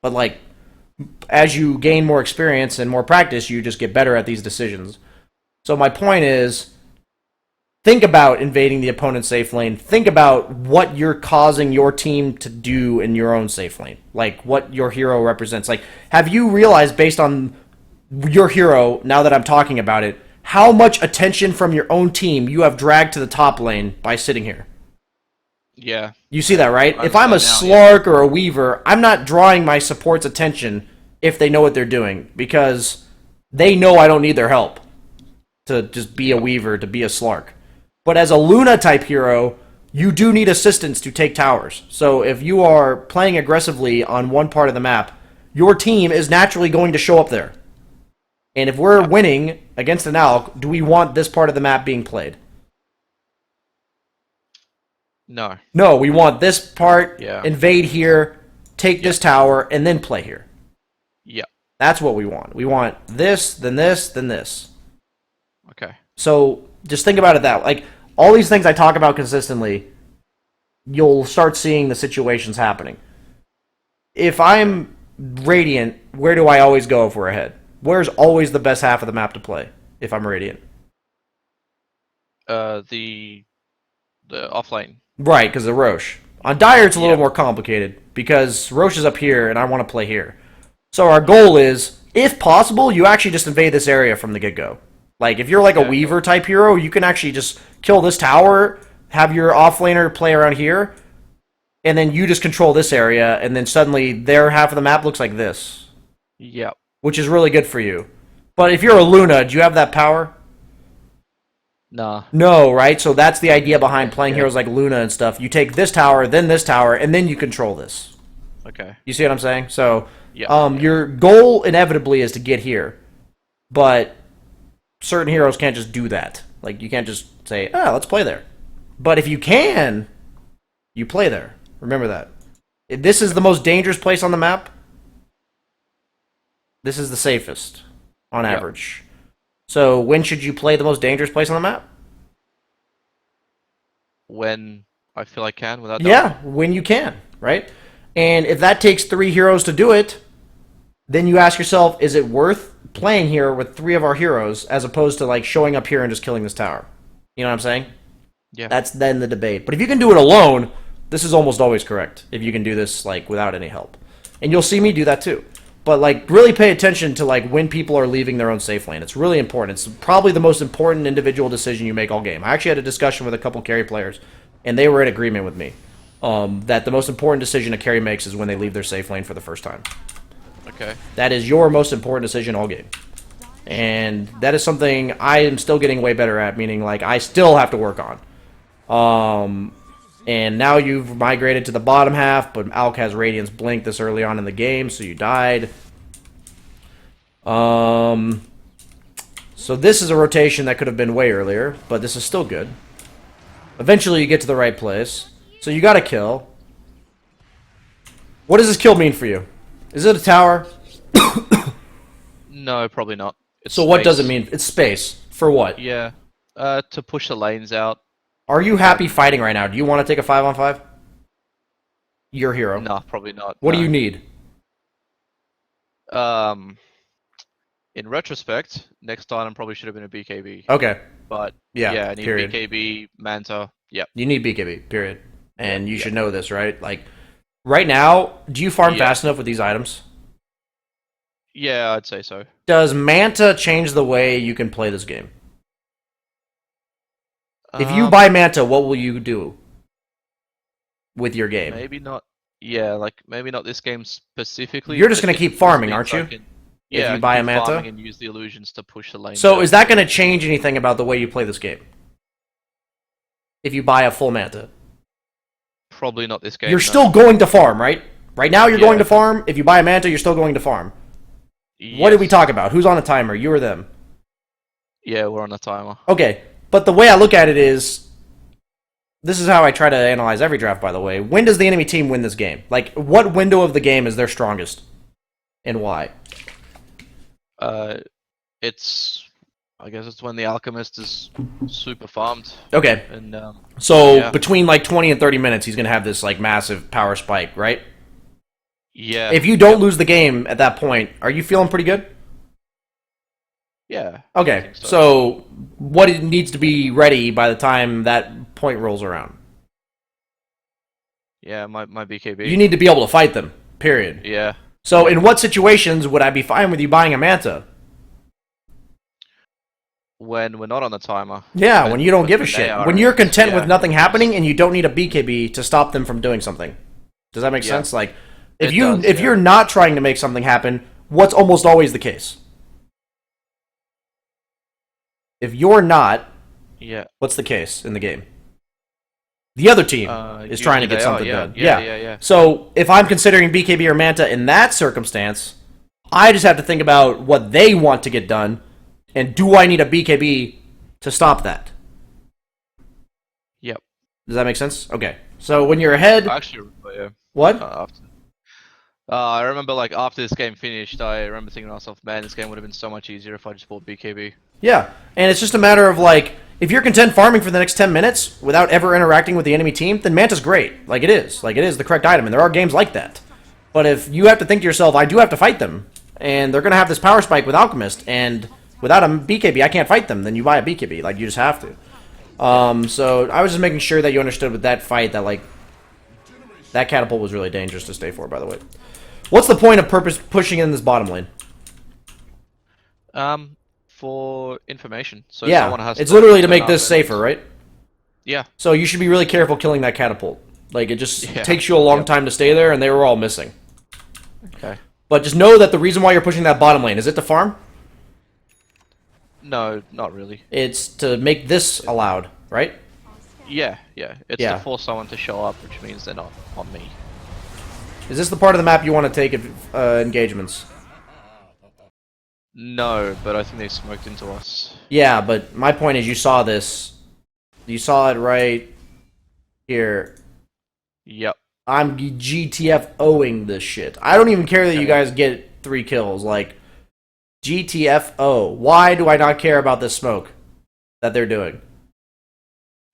But, like, as you gain more experience and more practice, you just get better at these decisions. So my point is, think about invading the opponent's safe lane. Think about what you're causing your team to do in your own safe lane. Like, what your hero represents. Like, have you realized, based on your hero, now that I'm talking about it, how much attention from your own team you have dragged to the top lane by sitting here? Yeah. You see that, right? If I'm a Slark or a Weaver, I'm not drawing my support's attention if they know what they're doing, because they know I don't need their help to just be a Weaver, to be a Slark. But as a Luna-type hero, you do need assistance to take towers. So if you are playing aggressively on one part of the map, your team is naturally going to show up there. And if we're winning against an Alk, do we want this part of the map being played? No. No, we want this part, Yeah. invade here, take this tower, and then play here. Yeah. That's what we want. We want this, then this, then this. Okay. So just think about it that, like, all these things I talk about consistently, you'll start seeing the situations happening. If I'm Radiant, where do I always go if we're ahead? Where's always the best half of the map to play if I'm Radiant? The off lane. Right, because of Roche. On Dire, it's a little more complicated, because Roche is up here, and I want to play here. So our goal is, if possible, you actually just invade this area from the get-go. Like, if you're like a Weaver-type hero, you can actually just kill this tower, have your offlaner play around here, and then you just control this area, and then suddenly their half of the map looks like this. Yep. Which is really good for you. But if you're a Luna, do you have that power? Nah. No, right? So that's the idea behind playing heroes like Luna and stuff. You take this tower, and then you control this. Okay. You see what I'm saying? So, Yeah. Your goal inevitably is to get here, but certain heroes can't just do that. Like, you can't just say, let's play there. But if you can, you play there. Remember that. If this is the most dangerous place on the map, this is the safest, on average. So, when should you play the most dangerous place on the map? When I feel I can, without when you can, right? And if that takes 3 heroes to do it, then you ask yourself, is it worth playing here with 3 of our heroes as opposed to, like, showing up here and just killing this tower? You know what I'm saying? Yeah. That's then the debate. But if you can do it alone, this is almost always correct. If you can do this, like, without any help. And you'll see me do that too. But, like, really pay attention to, like, when people are leaving their own safe lane. It's really important. It's probably the most important individual decision you make all game. I actually had a discussion with a couple carry players, and they were in agreement with me that the most important decision a carry makes is when they leave their safe lane for the first time. Okay. That is your most important decision all game. And that is something I am still getting way better at, meaning, like, I still have to work on. And now you've migrated to the bottom half, but Alk has Radiance Blink this early on in the game, so you died. So So this is a rotation that could have been way earlier, but this is still good. Eventually you get to the right place. So you got to kill. What does this kill mean for you? Is it a tower? No, probably not. It's so what space. does it mean? It's space. For what? Yeah. To push the lanes out. Are you happy fighting right now? Do you want to take a 5-on-5? Your hero. No, probably not. What no. do you need? In retrospect, next item probably should have been a BKB. Okay. But Yeah, I need period. BKB, Manta. Yep. You need BKB, period. And you should know this, right? Like, right now, do you farm fast enough with these items? Yeah, I'd say so. Does Manta change the way you can play this game? If you buy Manta, what will you do with your game? Maybe not. Yeah, like maybe not this game specifically. You're just going to keep farming, aren't you? Yeah, if you buy a Manta? farming and use the illusions to push the lane. So is that going to change anything about the way you play this game? If you buy a full Manta? Probably not this game. You're no. still going to farm, right? Right now you're going to farm. If you buy a Manta, you're still going to farm. Yes. What did we talk about? Who's on a timer? You or them? Yeah, we're on a timer. Okay, but the way I look at it is... This is how I try to analyze every draft, by the way. When does the enemy team win this game? Like, what window of the game is their strongest? And why? I guess it's when the Alchemist is super farmed. Okay. And so between like 20 and 30 minutes, he's going to have this like massive power spike, right? Yeah. If you don't lose the game at that point, are you feeling pretty good? Yeah. Okay. So what needs to be ready by the time that point rolls around? Yeah, my BKB. You need to be able to fight them, period. Yeah. So in what situations would I be fine with you buying a Manta? When we're not on the timer. Yeah, when you don't give a shit. When you're content with nothing happening and you don't need a BKB to stop them from doing something. Does that make sense? Like, if you're not trying to make something happen, what's almost always the case? If you're not, what's the case in the game? The other team is trying to get something done. Yeah. So if I'm considering BKB or Manta in that circumstance, I just have to think about what they want to get done, and do I need a BKB to stop that? Yep. Does that make sense? Okay. So when you're ahead... Actually, yeah. What? I remember, like, after this game finished, I remember thinking to myself, man, this game would have been so much easier if I just bought BKB. Yeah, and it's just a matter of, like, if you're content farming for the next 10 minutes without ever interacting with the enemy team, then Manta's great. Like, it is. Like, it is the correct item, and there are games like that. But if you have to think to yourself, I do have to fight them, and they're going to have this power spike with Alchemist, and without a BKB, I can't fight them, then you buy a BKB. Like, you just have to. So I was just making sure that you understood with that fight that, like, that catapult was really dangerous to stay for, by the way. What's the point of pushing in this bottom lane? For information. So yeah, it's literally to make this safer, right? Yeah. So you should be really careful killing that catapult. Like, it just takes you a long time to stay there, and they were all missing. Okay. But just know that the reason why you're pushing that bottom lane, is it to farm? No, not really. It's to make this allowed, right? Yeah. It's to force someone to show up, which means they're not on me. Is this the part of the map you want to take engagements? No, but I think they smoked into us. Yeah, but my point is you saw this. You saw it right here. Yep. I'm GTFOing this shit. I don't even care that you guys get 3 kills. Like, GTFO. Why do I not care about this smoke that they're doing?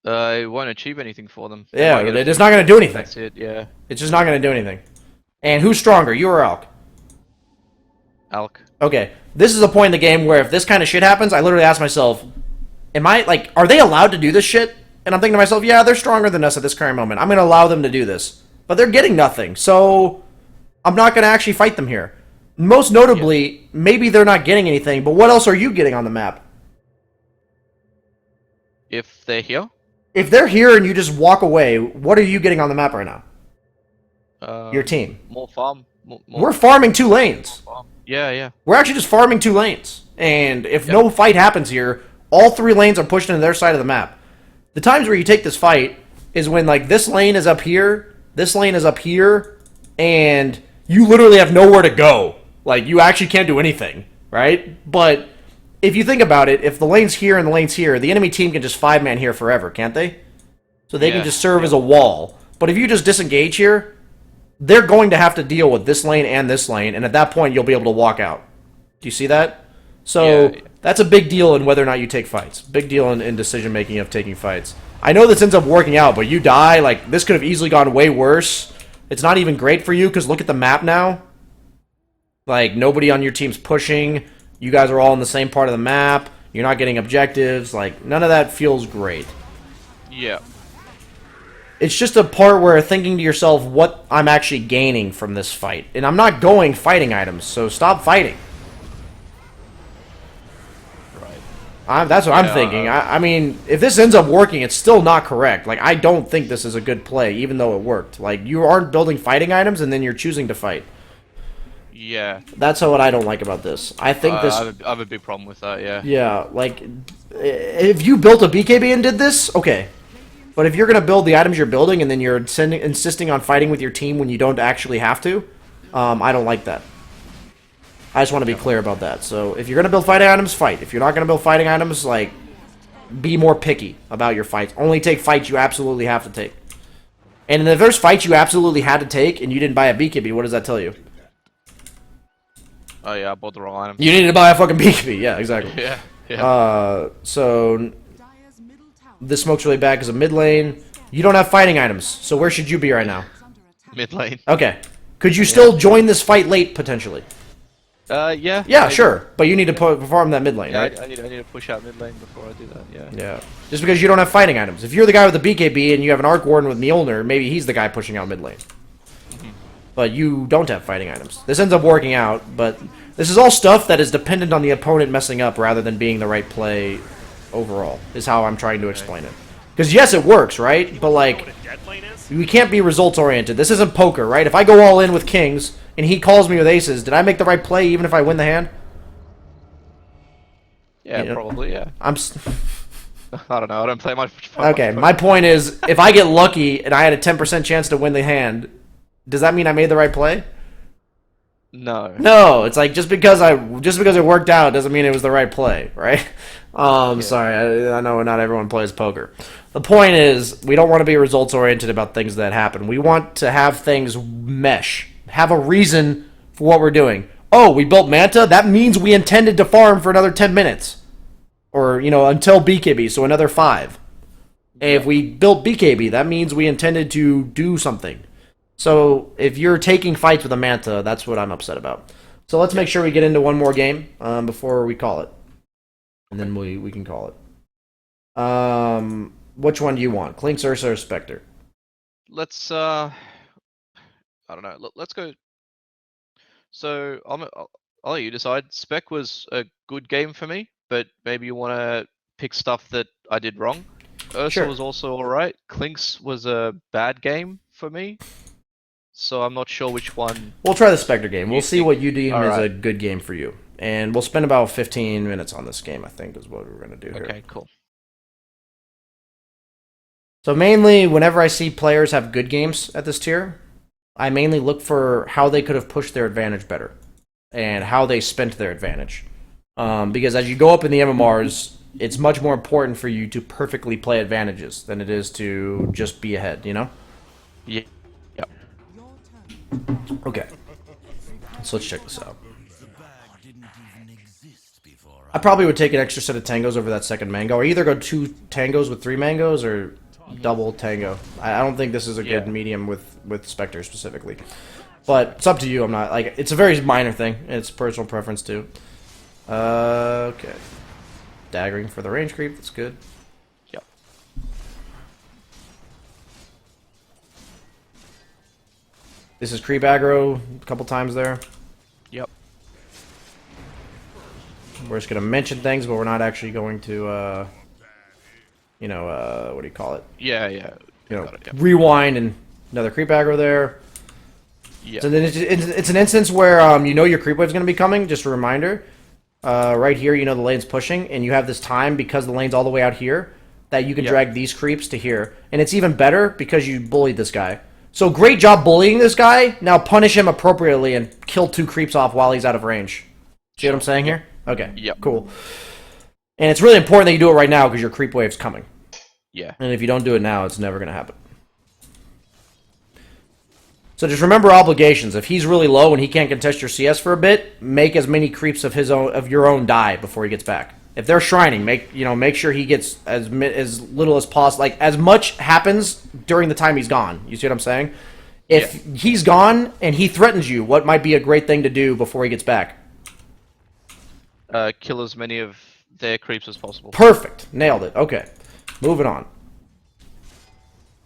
It won't achieve anything for them. Yeah, it's not going to do anything. That's it, yeah. It's just not going to do anything. And who's stronger, you or Alk? Alk. Okay, this is a point in the game where if this kind of shit happens, I literally ask myself, are they allowed to do this shit? And I'm thinking to myself, yeah, they're stronger than us at this current moment. I'm going to allow them to do this. But they're getting nothing, so I'm not going to actually fight them here. Most notably, maybe they're not getting anything, but what else are you getting on the map? If they're here? If they're here and you just walk away, what are you getting on the map right now? Your team. More farm. We're farming 2 lanes. Yeah. We're actually just farming 2 lanes. And if no fight happens here, all 3 lanes are pushed into their side of the map. The times where you take this fight is when, like, this lane is up here, this lane is up here, and you literally have nowhere to go. Like, you actually can't do anything, right? But if you think about it, if the lane's here and the lane's here, the enemy team can just 5-man here forever, can't they? So they can just serve as a wall. But if you just disengage here, they're going to have to deal with this lane and this lane, and at that point you'll be able to walk out. Do you see that? So that's a big deal in whether or not you take fights. Big deal in decision-making of taking fights. I know this ends up working out, but you die. Like, this could have easily gone way worse. It's not even great for you, because look at the map now. Like, nobody on your team's pushing. You guys are all in the same part of the map. You're not getting objectives. Like, none of that feels great. Yeah. It's just a part where thinking to yourself what I'm actually gaining from this fight. And I'm not going fighting items, so stop fighting. That's what I'm thinking. I mean, if this ends up working, it's still not correct. Like, I don't think this is a good play, even though it worked. Like, you aren't building fighting items, and then you're choosing to fight. Yeah. That's what I don't like about this. I think this... I have a big problem with that, yeah. Yeah, like, if you built a BKB and did this, okay. But if you're going to build the items you're building, and then you're insisting on fighting with your team when you don't actually have to, I don't like that. I just want to be clear about that. So, if you're going to build fighting items, fight. If you're not going to build fighting items, like, be more picky about your fights. Only take fights you absolutely have to take. And if there's fights you absolutely had to take, and you didn't buy a BKB, what does that tell you? Oh yeah, I bought the wrong item. You needed to buy a fucking BKB. Yeah, exactly. Yeah. So, this smoke's really bad because of mid lane. You don't have fighting items, so where should you be right now? Mid lane. Okay. Could you still join this fight late, potentially? Yeah. Yeah, sure. But you need to perform that mid lane, right? I need to push out mid lane before I do that, yeah. Yeah. Just because you don't have fighting items. If you're the guy with the BKB and you have an Arc Warden with Mjolnir, maybe he's the guy pushing out mid lane. But you don't have fighting items. This ends up working out, but this is all stuff that is dependent on the opponent messing up rather than being the right play overall, is how I'm trying to explain it. Because yes, it works, right? But like, we can't be results-oriented. This isn't poker, right? If I go all in with kings, and he calls me with aces, did I make the right play even if I win the hand? Yeah, you know? Probably, yeah. I don't know, I don't play much. Okay, my point is, if I get lucky and I had a 10% chance to win the hand, does that mean I made the right play? No. No, it's like just because it worked out doesn't mean it was the right play, right? Sorry, I know not everyone plays poker. The point is, we don't want to be results oriented about things that happen. We want to have things mesh, have a reason for what we're doing. Oh, we built Manta? That means we intended to farm for another 10 minutes. Or, until BKB, so another 5. And if we built BKB, that means we intended to do something. So, if you're taking fights with a Manta, that's what I'm upset about. So let's make sure we get into one more game before we call it. And then we can call it. Which one do you want? Clinks, Ursa, or Spectre? Let's, I don't know, let's go... So, I'll let you decide. Spec was a good game for me, but maybe you want to pick stuff that I did wrong. Ursa was also alright. Clinks was a bad game for me. So I'm not sure which one. We'll try the Spectre game. We'll see what you deem is a good game for you. And we'll spend about 15 minutes on this game, I think, is what we're going to do here. Okay, cool. So mainly, whenever I see players have good games at this tier, I mainly look for how they could have pushed their advantage better. And how they spent their advantage. Because as you go up in the MMRs, it's much more important for you to perfectly play advantages than it is to just be ahead, Yeah. Okay. So let's check this out. I probably would take an extra set of tangos over that second mango. Or either go 2 tangos with 3 mangoes, or double tango. I don't think this is a good medium with Spectre specifically. But it's up to you. I'm not, like, it's a very minor thing. It's personal preference too. Okay. Daggering for the range creep, that's good. Yep. This is creep aggro a couple times there. Yep. We're just going to mention things, but we're not actually going to, what do you call it? Yeah. Rewind and another creep aggro there. Yeah. So then it's an instance where your creep wave's going to be coming. Just a reminder. Right here, the lane's pushing, and you have this time because the lane's all the way out here that you can drag these creeps to here. And it's even better because you bullied this guy. So great job bullying this guy. Now punish him appropriately and kill 2 creeps off while he's out of range. See what I'm saying here? Okay. Yep. Cool. And it's really important that you do it right now because your creep wave's coming. Yeah. And if you don't do it now, it's never going to happen. So just remember obligations. If he's really low and he can't contest your CS for a bit, make as many creeps of your own die before he gets back. If they're shrining, make sure he gets as little as possible. Like as much happens during the time he's gone. You see what I'm saying? If he's gone and he threatens you, what might be a great thing to do before he gets back? Kill as many of their creeps as possible. Perfect. Nailed it. Okay. Moving on.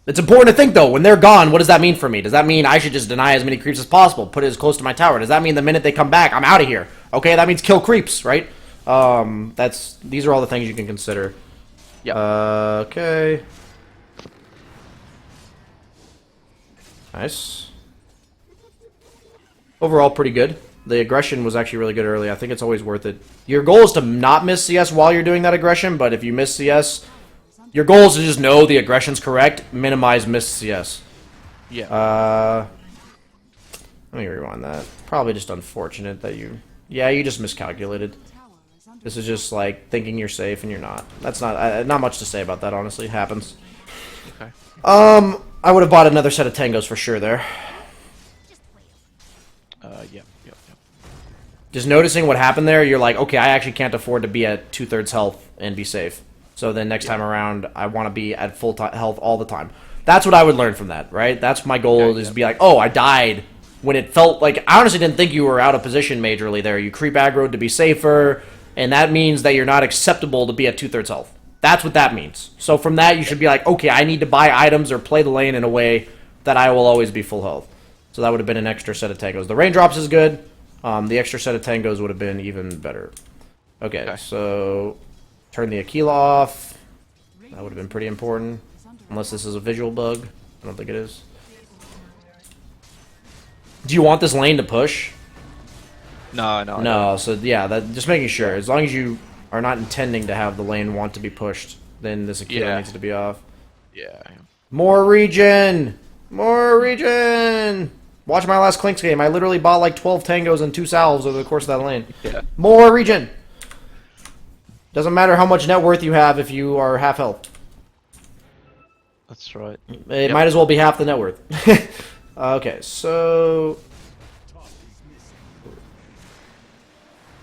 It's important to think, though, when they're gone, what does that mean for me? Does that mean I should just deny as many creeps as possible, put it as close to my tower? Does that mean the minute they come back, I'm out of here? Okay, that means kill creeps, right? These are all the things you can consider. Yeah. Okay. Nice. Overall, pretty good. The aggression was actually really good early. I think it's always worth it. Your goal is to not miss CS while you're doing that aggression, but if you miss CS, your goal is to just know the aggression's correct, minimize missed CS. Yeah. Let me rewind that. Probably just unfortunate that you... Yeah, you just miscalculated. This is just like thinking you're safe and you're not. That's not much to say about that, honestly. It happens. Okay. I would have bought another set of tangos for sure there. Yep. Just noticing what happened there, you're like, okay, I actually can't afford to be at 2/3 health and be safe. So then next time around, I want to be at full health all the time. That's what I would learn from that, right? That's my goal, is to be like, oh, I died when it felt like... I honestly didn't think you were out of position majorly there. You creep aggroed to be safer, and that means that you're not acceptable to be at 2/3 health. That's what that means. So from that, you should be like, okay, I need to buy items or play the lane in a way that I will always be full health. So that would have been an extra set of tangos. The raindrops is good. The extra set of tangos would have been even better. Okay, so turn the Aquila off. That would have been pretty important. Unless this is a visual bug. I don't think it is. Do you want this lane to push? No. No, so yeah, just making sure. As long as you are not intending to have the lane want to be pushed, then this Aquila needs to be off. Yeah. More regen! More regen! Watch my last Clinks game. I literally bought like 12 tangos and 2 salves over the course of that lane. Yeah. More regen! Doesn't matter how much net worth you have if you are half health. That's right. It might as well be half the net worth. Okay, so...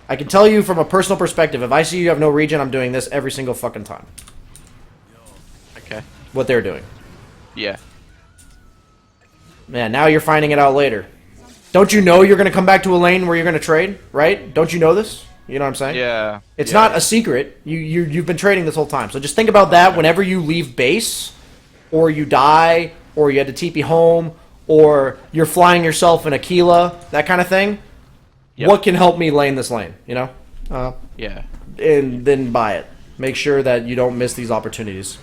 I can tell you from a personal perspective, if I see you have no regen, I'm doing this every single fucking time. Okay. What they're doing. Yeah. Man, now you're finding it out later. Don't you know you're going to come back to a lane where you're going to trade, right? Don't you know this? You know what I'm saying? Yeah. It's not a secret. You've been trading this whole time. So just think about that whenever you leave base, or you die, or you had to TP home, or you're flying yourself in Aquila, that kind of thing. Yep. What can help me lane this lane, you know? Yeah. And then buy it. Make sure that you don't miss these opportunities.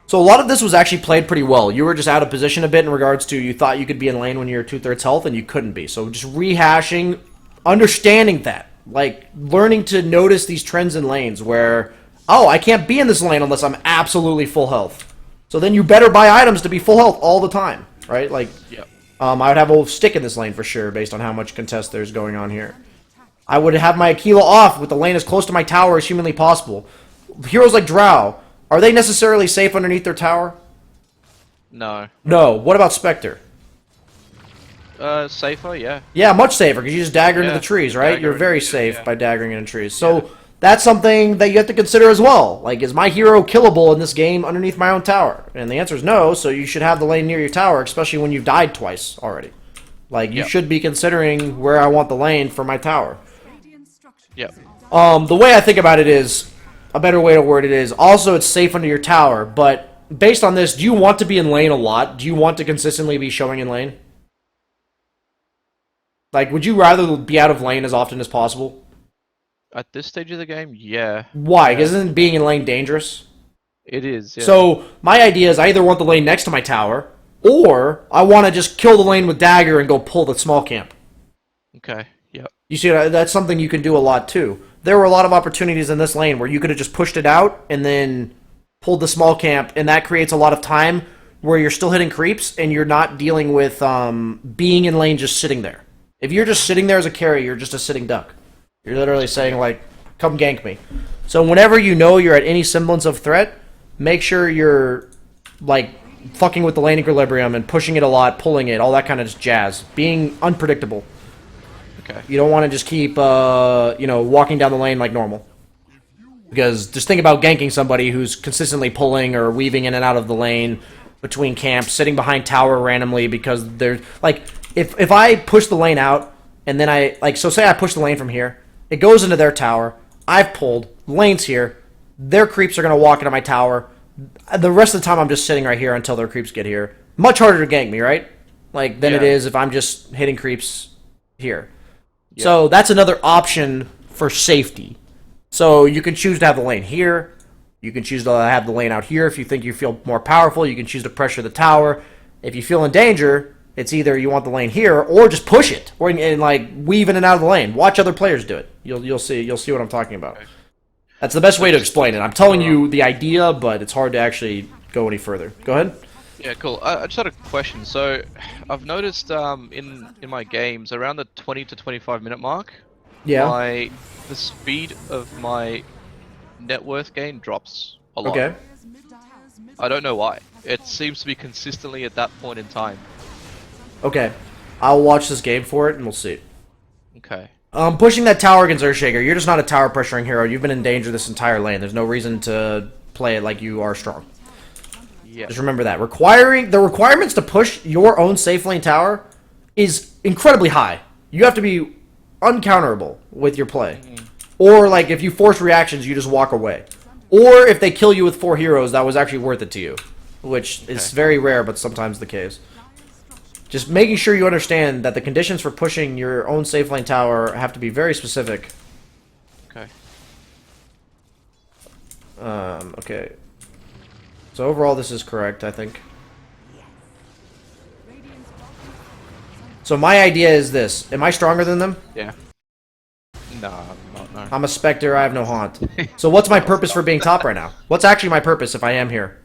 So a lot of this was actually played pretty well. You were just out of position a bit in regards to you thought you could be in lane when you were 2/3 health and you couldn't be. So just rehashing, understanding that. Like, learning to notice these trends in lanes where, oh, I can't be in this lane unless I'm absolutely full health. So then you better buy items to be full health all the time, right? Like, I would have a stick in this lane for sure based on how much contest there's going on here. I would have my Aquila off with the lane as close to my tower as humanly possible. Heroes like Drow, are they necessarily safe underneath their tower? No. No. What about Spectre? Safer, yeah. Yeah, much safer, because you just dagger into the trees, right? You're very safe by daggering into trees. So that's something that you have to consider as well. Like, is my hero killable in this game underneath my own tower? And the answer is no, so you should have the lane near your tower, especially when you've died twice already. Like, you should be considering where I want the lane for my tower. Yep. The way I think about it is, a better way to word it is, also it's safe under your tower, but based on this, do you want to be in lane a lot? Do you want to consistently be showing in lane? Like, would you rather be out of lane as often as possible? At this stage of the game, yeah. Why? Isn't being in lane dangerous? It is, yeah. So, my idea is I either want the lane next to my tower, or I want to just kill the lane with dagger and go pull the small camp. Okay, yep. You see, that's something you can do a lot too. There were a lot of opportunities in this lane where you could have just pushed it out and then pulled the small camp, and that creates a lot of time where you're still hitting creeps and you're not dealing with being in lane just sitting there. If you're just sitting there as a carry, you're just a sitting duck. You're literally saying, like, come gank me. So whenever you know you're at any semblance of threat, make sure you're, like, fucking with the lane equilibrium and pushing it a lot, pulling it, all that kind of jazz. Being unpredictable. Okay. You don't want to just keep, walking down the lane like normal. Because just think about ganking somebody who's consistently pulling or weaving in and out of the lane between camps, sitting behind tower randomly because there's, like, if I push the lane out, and then so say I push the lane from here, it goes into their tower, I've pulled, lane's here, their creeps are going to walk into my tower, the rest of the time I'm just sitting right here until their creeps get here. Much harder to gank me, right? Like, than it is if I'm just hitting creeps here. Yeah. So that's another option for safety. So you can choose to have the lane here. You can choose to have the lane out here if you think you feel more powerful. You can choose to pressure the tower. If you feel in danger, it's either you want the lane here or just push it and like weave in and out of the lane. Watch other players do it. You'll see what I'm talking about. Okay. That's the best way to explain it. I'm telling you the idea, but it's hard to actually go any further. Go ahead. Yeah, cool. I just had a question. So, I've noticed in my games around the 20 to 25 minute mark, the speed of my net worth gain drops a lot. Okay. I don't know why. It seems to be consistently at that point in time. Okay. I'll watch this game for it and we'll see. Okay. Pushing that tower against Earthshaker, you're just not a tower pressuring hero. You've been in danger this entire lane. There's no reason to play it like you are strong. Yeah. Just remember that. The requirements to push your own safe lane tower is incredibly high. You have to be uncounterable with your play. Mm-hmm. Or, like, if you force reactions, you just walk away. Or if they kill you with 4 heroes, that was actually worth it to you. Which is very rare, but sometimes the case. Just making sure you understand that the conditions for pushing your own safe lane tower have to be very specific. Okay. Okay. So overall, this is correct, I think. So my idea is this. Am I stronger than them? Yeah. No, I'm not, no. I'm a Spectre, I have no haunt. So what's my purpose for being top right now? What's actually my purpose if I am here?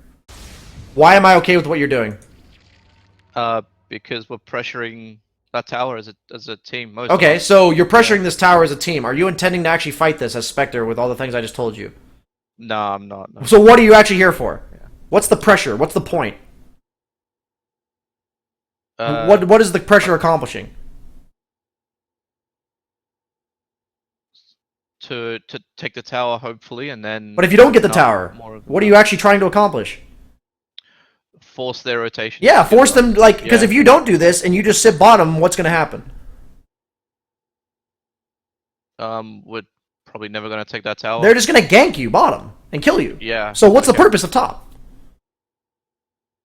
Why am I okay with what you're doing? Because we're pressuring that tower as a team. Okay, so you're pressuring this tower as a team. Are you intending to actually fight this as Spectre with all the things I just told you? No, I'm not. No. So what are you actually here for? What's the pressure? What's the point? What is the pressure accomplishing? To take the tower, hopefully, and then... But if you don't get the tower, what are you actually trying to accomplish? Force their rotation. Yeah, force them, like, because if you don't do this and you just sit bottom, what's going to happen? We're probably never going to take that tower. They're just going to gank you bottom and kill you. Yeah. So what's the purpose of top?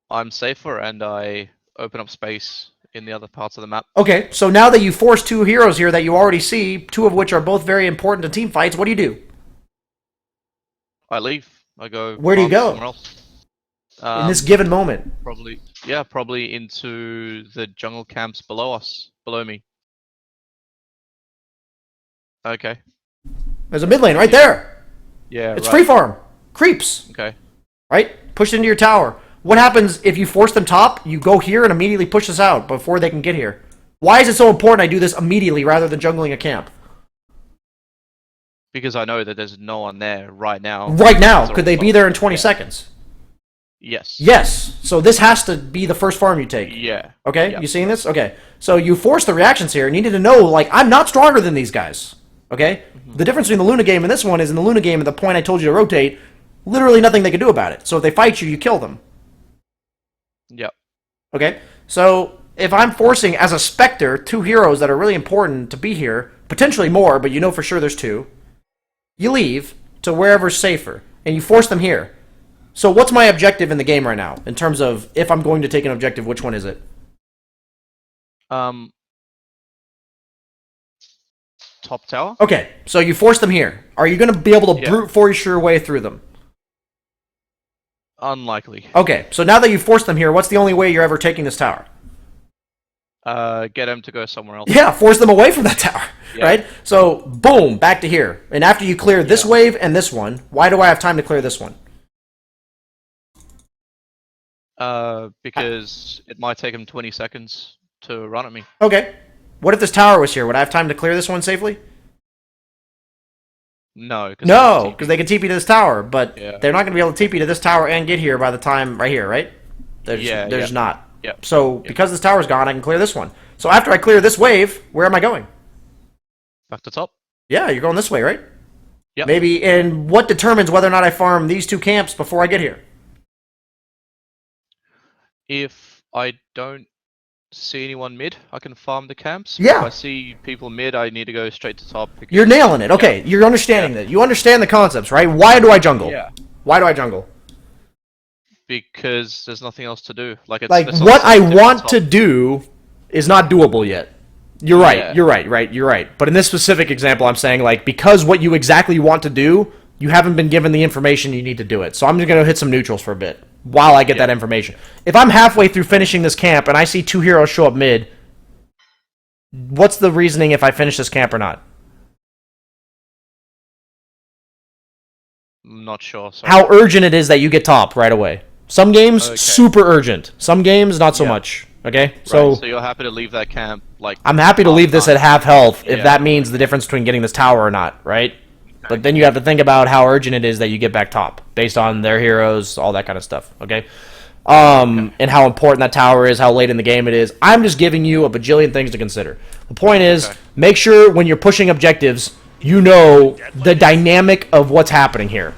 I'm safer and I open up space in the other parts of the map. Okay, so now that you force 2 heroes here that you already see, 2 of which are both very important to team fights, what do? I leave. I go... Where do you go? Somewhere else. In this given moment? Probably into the jungle camps below me. Okay. There's a mid lane right there. Yeah, it's free farm. Creeps. Okay. Right? Push into your tower. What happens if you force them top, you go here and immediately push this out before they can get here? Why is it so important I do this immediately rather than jungling a camp? Because I know that there's no one there right now. Right now? Could they be there in 20 seconds? Yes. Yes. So this has to be the first farm you take. Yeah. Okay? Yep. You seeing this? Okay. So you force the reactions here, and you need to know, like, I'm not stronger than these guys. Okay? Mm-hmm. The difference between the Luna game and this one is in the Luna game, at the point I told you to rotate, literally nothing they can do about it. So if they fight you, you kill them. Yep. Okay? So if I'm forcing, as a Spectre, 2 heroes that are really important to be here, potentially more, but you know for sure there's 2, you leave to wherever's safer, and you force them here. So what's my objective in the game right now? In terms of, if I'm going to take an objective, which one is it? Top tower? Okay, so you force them here. Are you going to be able to brute force your way through them? Unlikely. Okay, so now that you forced them here, what's the only way you're ever taking this tower? Get them to go somewhere else. Yeah, force them away from that tower, right? So, boom, back to here. And after you clear this wave and this one, why do I have time to clear this one? Because it might take him 20 seconds to run at me. Okay. What if this tower was here? Would I have time to clear this one safely? No, because No, because they can TP to this tower, but Yeah. they're not going to be able to TP to this tower and get here by the time right here, right? There's not. Yep. So because this tower's gone, I can clear this one. So after I clear this wave, where am I going? Back to top. Yeah, you're going this way, right? Yep. Maybe. And what determines whether or not I farm these 2 camps before I get here? If I don't see anyone mid, I can farm the camps. Yeah. If I see people mid, I need to go straight to top. Because, You're nailing it. Okay, you're understanding that. You understand the concepts, right? Why do I jungle? Yeah. Why do I jungle? Because there's nothing else to do. Like What I want to do is not doable yet. You're right. Yeah. You're right. But in this specific example, I'm saying like because what you exactly want to do, you haven't been given the information you need to do it. So I'm just gonna hit some neutrals for a bit while I get that information. If I'm halfway through finishing this camp and I see 2 heroes show up mid, what's the reasoning if I finish this camp or not? I'm not sure. Sorry. How urgent it is that you get top right away. Some games super urgent. Some games not so much. Okay, so you're happy to leave that camp like? I'm happy to leave this at half health if Yeah. that means the difference between getting this tower or not, right? But then you have to think about how urgent it is that you get back top based on their heroes, all that kind of stuff. Okay, and how important that tower is, how late in the game it is. I'm just giving you a bajillion things to consider. The point is, make sure when you're pushing objectives, you know the dynamic of what's happening here.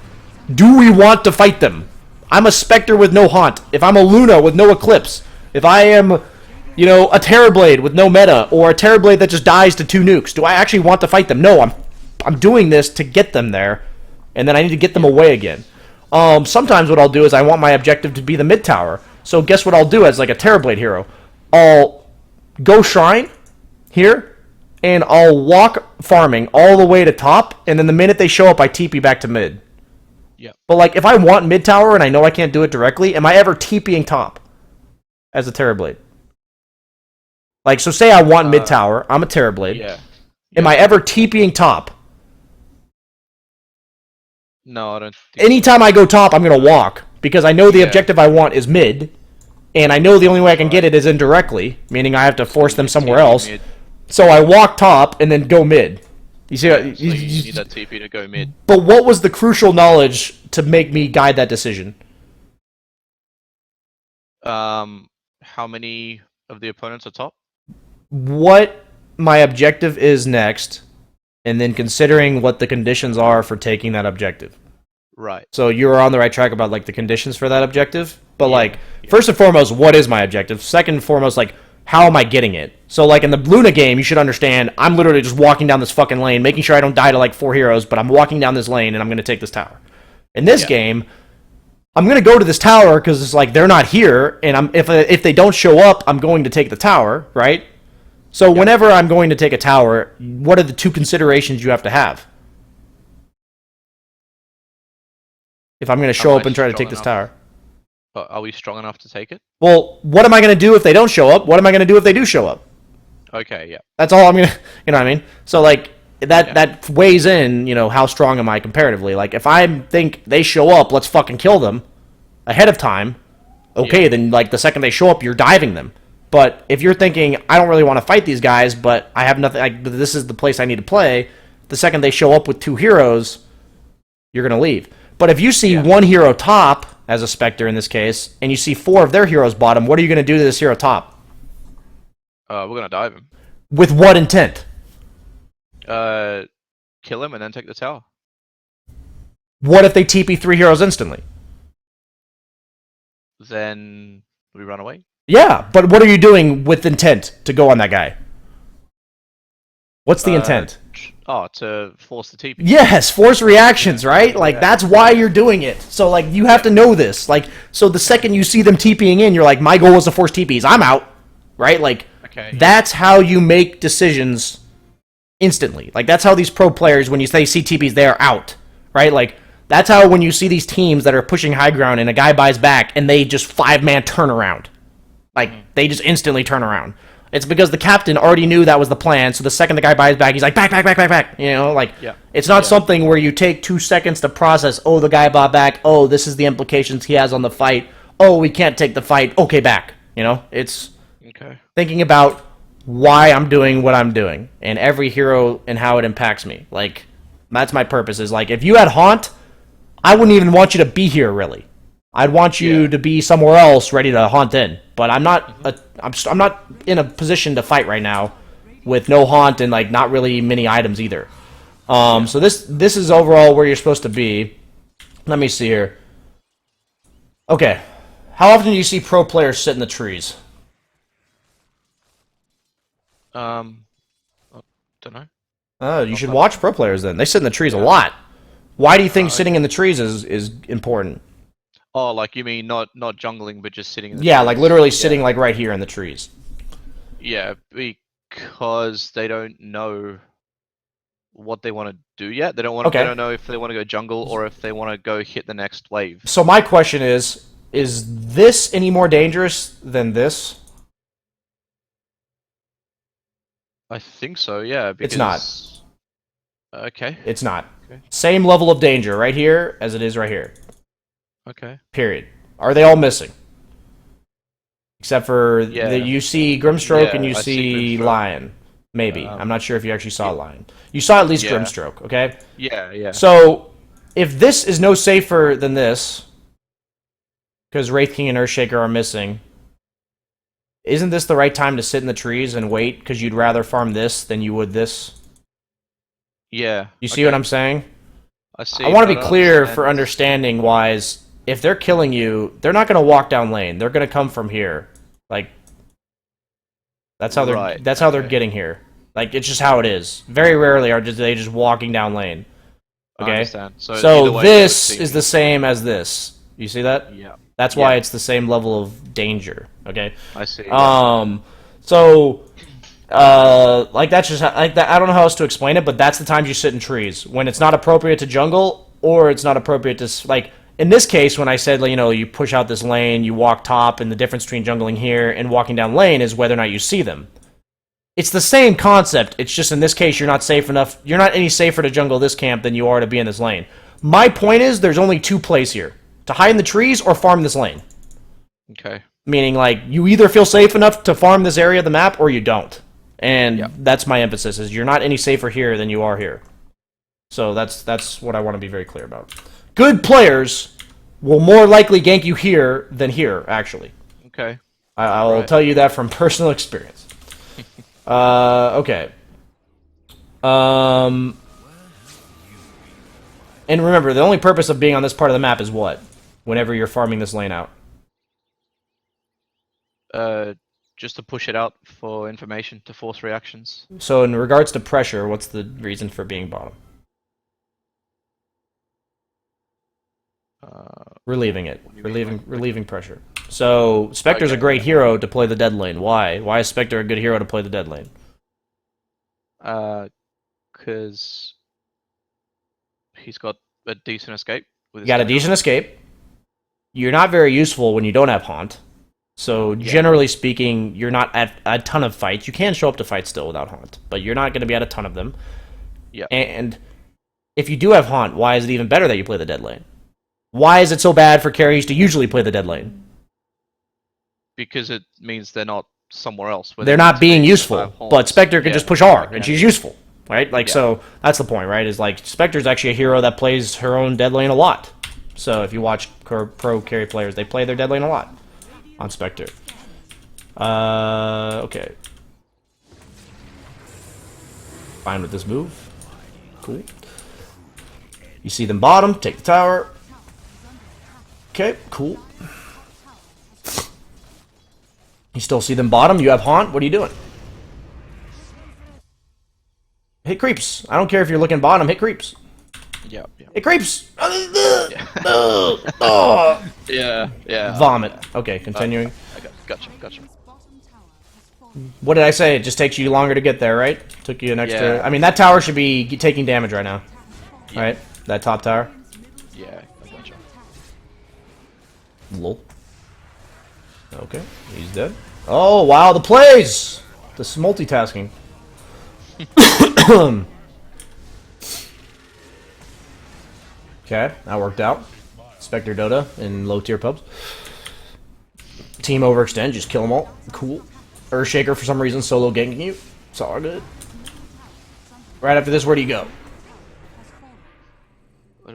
Do we want to fight them? I'm a Spectre with no Haunt. If I'm a Luna with no Eclipse, if I am, a Terrorblade with no meta, or a Terrorblade that just dies to 2 nukes, do I actually want to fight them? No, I'm doing this to get them there, and then I need to get them away again. Sometimes what I'll do is I want my objective to be the mid tower. So guess what I'll do as like a Terrorblade hero? I'll go Shrine here, and I'll walk farming all the way to top, and then the minute they show up, I TP back to mid. Yeah. But like, if I want mid tower and I know I can't do it directly, am I ever TPing top as a Terrorblade? Like, so say I want mid tower, I'm a Terrorblade. Yeah. Am I ever TPing top? No, I don't. Think Anytime I go top, I'm gonna walk because I know the objective I want is mid, and I know the only way I can get it is indirectly, meaning I have to force them somewhere else. Mid. So I walk top and then go mid. You see, So you need that TP to go mid. But what was the crucial knowledge to make me guide that decision? How many of the opponents are top? What my objective is next, and then considering what the conditions are for taking that objective. Right. So you're on the right track about like the conditions for that objective. But first and foremost, what is my objective? Second and foremost, like, how am I getting it? So like in the Luna game, you should understand I'm literally just walking down this fucking lane, making sure I don't die to like 4 heroes, but I'm walking down this lane and I'm going to take this tower. In this game, I'm going to go to this tower because it's like they're not here, and if they don't show up, I'm going to take the tower, right? So whenever I'm going to take a tower, what are the 2 considerations you have to have? If I'm going to show up and try to take this tower. But are we strong enough to take it? Well, what am I going to do if they don't show up? What am I going to do if they do show up? Okay, yeah. That's all I'm going to, you know what I mean? So, like, that weighs in, how strong am I comparatively. Like, if I think they show up, let's fucking kill them ahead of time, okay, then, like, the second they show up, you're diving them. But if you're thinking, I don't really want to fight these guys, but I have nothing, this is the place I need to play, the second they show up with 2 heroes, you're going to leave. But if you see 1 hero top, as a Spectre in this case, and you see 4 of their heroes bottom, what are you going to do to this hero top? We're going to dive him. With what intent? Kill him and then take the tower. What if they TP 3 heroes instantly? Then we run away. Yeah, but what are you doing with intent to go on that guy? What's the intent? To force the TP. Yes, force reactions, right? Like, that's why you're doing it. So, like, you have to know this. Like, so the second you see them TPing in, you're like, my goal was to force TPs. I'm out. Right? Like, that's how you make decisions instantly. Like, that's how these pro players, when they see TPs, they are out. Right? Like, that's how when you see these teams that are pushing high ground and a guy buys back and they just 5-man turn around. Like, they just instantly turn around. It's because the captain already knew that was the plan, so the second the guy buys back, he's like, back. It's not something where you take 2 seconds to process, oh, the guy bought back, oh, this is the implications he has on the fight, oh, we can't take the fight, okay, back. It's thinking about why I'm doing what I'm doing, and every hero and how it impacts me. Like, That's my purpose. Is like if you had Haunt, I wouldn't even want you to be here really. I'd want you to be somewhere else, ready to Haunt in. But I'm not. I'm not in a position to fight right now, with no Haunt and like not really many items either. So this is overall where you're supposed to be. Let me see here. Okay, how often do you see pro players sit in the trees? Don't know. You should watch pro players then. They sit in the trees a lot. Why do you think sitting in the trees is important? Oh, like you mean not jungling, but just sitting in the Yeah, trees? like literally sitting like right here in the trees. Yeah, because they don't know what they want to do yet. They don't want. Okay. They don't know if they want to go jungle or if they want to go hit the next wave. So my question is this any more dangerous than this? I think so. Yeah. Because... It's not. Okay. It's not. Okay. Same level of danger right here as it is right here. Okay. Period. Are they all missing? Except for you see Grimstroke and you I see Grimstroke. Lion. Maybe. I'm not sure if you actually saw Lion. You saw at least Yeah. Grimstroke, okay? Yeah. So, if this is no safer than this, because Wraith King and Earthshaker are missing, isn't this the right time to sit in the trees and wait, because you'd rather farm this than you would this? Yeah. You see what I'm saying? I see. I want to but be I clear understand. for understanding-wise, if they're killing you, they're not going to walk down lane. They're going to come from here. Like, that's how they're getting here. Like, it's just how it is. Very rarely are they just walking down lane. Okay? I understand. So either way, this they would is the same as this. You see that? Yeah. That's why it's the same level of danger. Okay? I see. Like that's just like that. I don't know how else to explain it, but that's the times you sit in trees when it's not appropriate to jungle or it's not appropriate to like. In this case, when I said you push out this lane, you walk top, and the difference between jungling here and walking down lane is whether or not you see them. It's the same concept. It's just in this case you're not safe enough. You're not any safer to jungle this camp than you are to be in this lane. My point is there's only two plays here: to hide in the trees or farm this lane. Okay. Meaning like you either feel safe enough to farm this area of the map or you don't. And that's my emphasis, is you're not any safer here than you are here. So that's what I want to be very clear about. Good players will more likely gank you here than here, actually. Okay. I will tell you that from personal experience. Okay. And remember, the only purpose of being on this part of the map is what? Whenever you're farming this lane out. Just to push it out for information, to force reactions. So in regards to pressure, what's the reason for being bottom? Relieving it. Relieving pressure. So Spectre's a great hero to play the dead lane. Why? Why is Spectre a good hero to play the dead lane? Because he's got a decent escape. With his You got a stamina. decent escape. You're not very useful when you don't have Haunt. So generally speaking, you're not at a ton of fights. You can show up to fights still without Haunt, but you're not going to be at a ton of them. Yeah. And if you do have Haunt, why is it even better that you play the dead lane? Why is it so bad for carries to usually play the dead lane? Because it means they're not somewhere else. where They're they not need to being be. useful, Have but horns. Spectre can just push R, and she's useful, right? Like, Yeah. so that's the point, right? Is like Spectre's actually a hero that plays her own dead lane a lot. So if you watch pro carry players, they play their dead lane a lot on Spectre. Okay. Fine with this move. Cool. You see them bottom, take the tower. Okay, cool. You still see them bottom, you have Haunt, what are you doing? Hit creeps. I don't care if you're looking bottom, hit creeps. Yeah. Hit creeps! Yeah. Vomit. Okay, continuing. Okay, gotcha. What did I say? It just takes you longer to get there, right? Took you an extra... Yeah. I mean, that tower should be taking damage right now. Right? That top tower. Yeah, I gotcha. Lol. Okay, he's dead. Oh, wow, the plays! This multitasking. Okay, that worked out. Spectre Dota in low tier pubs. Team overextend, just kill them all. Cool. Earthshaker for some reason solo ganking you. It's all good. Right after this, where do you go?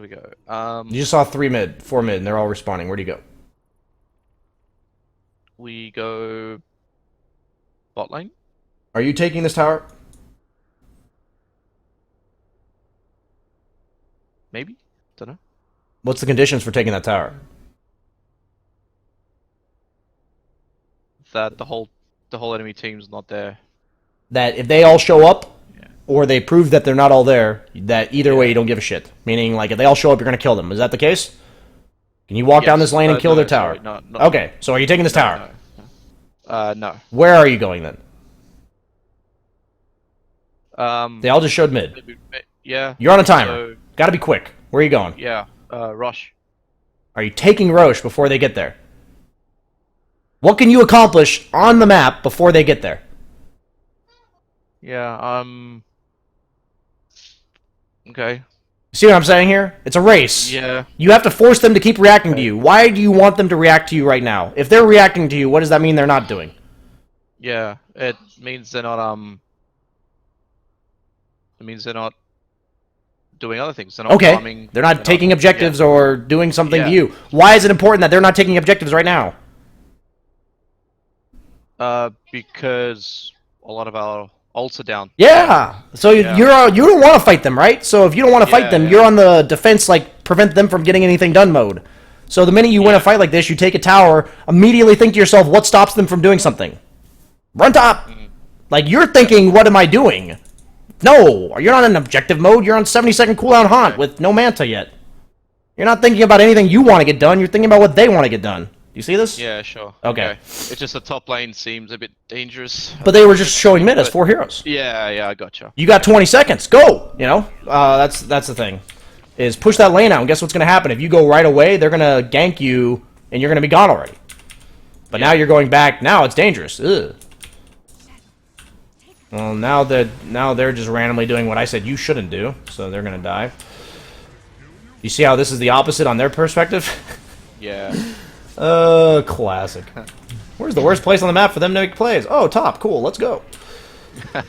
Where do we go? You just saw 3 mid, 4 mid, and they're all respawning. Where do you go? We go bot lane. Are you taking this tower? Maybe. Don't know. What's the conditions for taking that tower? That the whole enemy team's not there. That if they all show up, Yeah. or they prove that they're not all there, that either way Yeah. you don't give a shit. Meaning, like, if they all show up, you're going to kill them. Is that the case? Can you walk down this lane and kill their tower? Sorry, no, Okay, so are you taking this tower? No. Where are you going then? No. They all just showed mid. Yeah. You're on a timer. So, Gotta be quick. Where are you going? yeah. Rush. Are you taking Roche before they get there? What can you accomplish on the map before they get there? Yeah. Okay. See what I'm saying here? It's a race. Yeah. You have to force them to keep reacting to you. Why do you want them to react to you right now? If they're reacting to you, what does that mean they're not doing? Yeah. It means they're not It means they're not doing other things. They're not Okay. farming. They're not taking objectives or doing something to Yeah. you. Why is it important that they're not taking objectives right now? Because a lot of our ults are down. Yeah. So Yeah. you don't want to fight them, right? So if you don't want to fight Yeah, them, yeah. you're on the defense, like prevent them from getting anything done mode. So the minute you win a fight like this, you take a tower, immediately think to yourself, what stops them from doing something? Run top. Like you're thinking, what am I doing? No, you're not in objective mode. You're on 70-second cooldown haunt with no manta yet. You're not thinking about anything you want to get done. You're thinking about what they want to get done. Do you see this? Yeah, sure. Okay. It's just the top lane seems a bit dangerous. But they were just showing mid as 4 heroes. Yeah, I gotcha. You got 20 seconds. Go. You know, that's the thing. Is push that lane out, and guess what's going to happen? If you go right away, they're going to gank you, and you're going to be gone already. But now you're going back. Now it's dangerous. Ugh. Well, now they're just randomly doing what I said you shouldn't do, so they're going to die. You see how this is the opposite on their perspective? Yeah. Classic. Where's the worst place on the map for them to make plays? Oh, top. Cool. Let's go.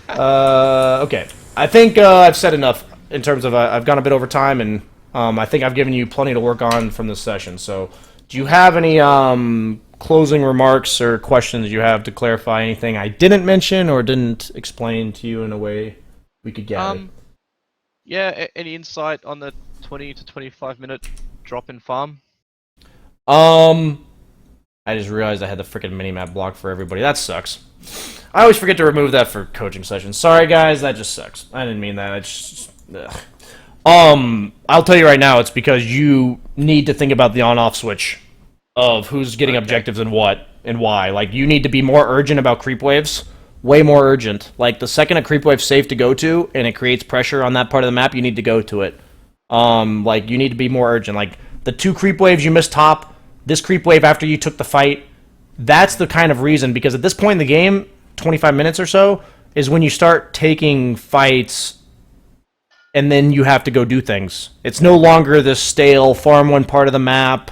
Okay. I think I've said enough in terms of I've gone a bit over time, and I think I've given you plenty to work on from this session. So, do you have any closing remarks or questions you have to clarify anything I didn't mention or didn't explain to you in a way we could get it? Yeah. Any insight on the 20 to 25 minute drop in farm? I just realized I had the freaking minimap blocked for everybody. That sucks. I always forget to remove that for coaching sessions. Sorry, guys, that just sucks. I didn't mean that. I just... Ugh. I'll tell you right now, it's because you need to think about the on-off switch of who's getting objectives and what and why. Like, you need to be more urgent about creep waves. Way more urgent. Like, the second a creep wave's safe to go to and it creates pressure on that part of the map, you need to go to it. Like, you need to be more urgent. Like, the 2 creep waves you missed top, this creep wave after you took the fight, that's the kind of reason, because at this point in the game, 25 minutes or so, is when you start taking fights and then you have to go do things. It's no longer this stale farm one part of the map.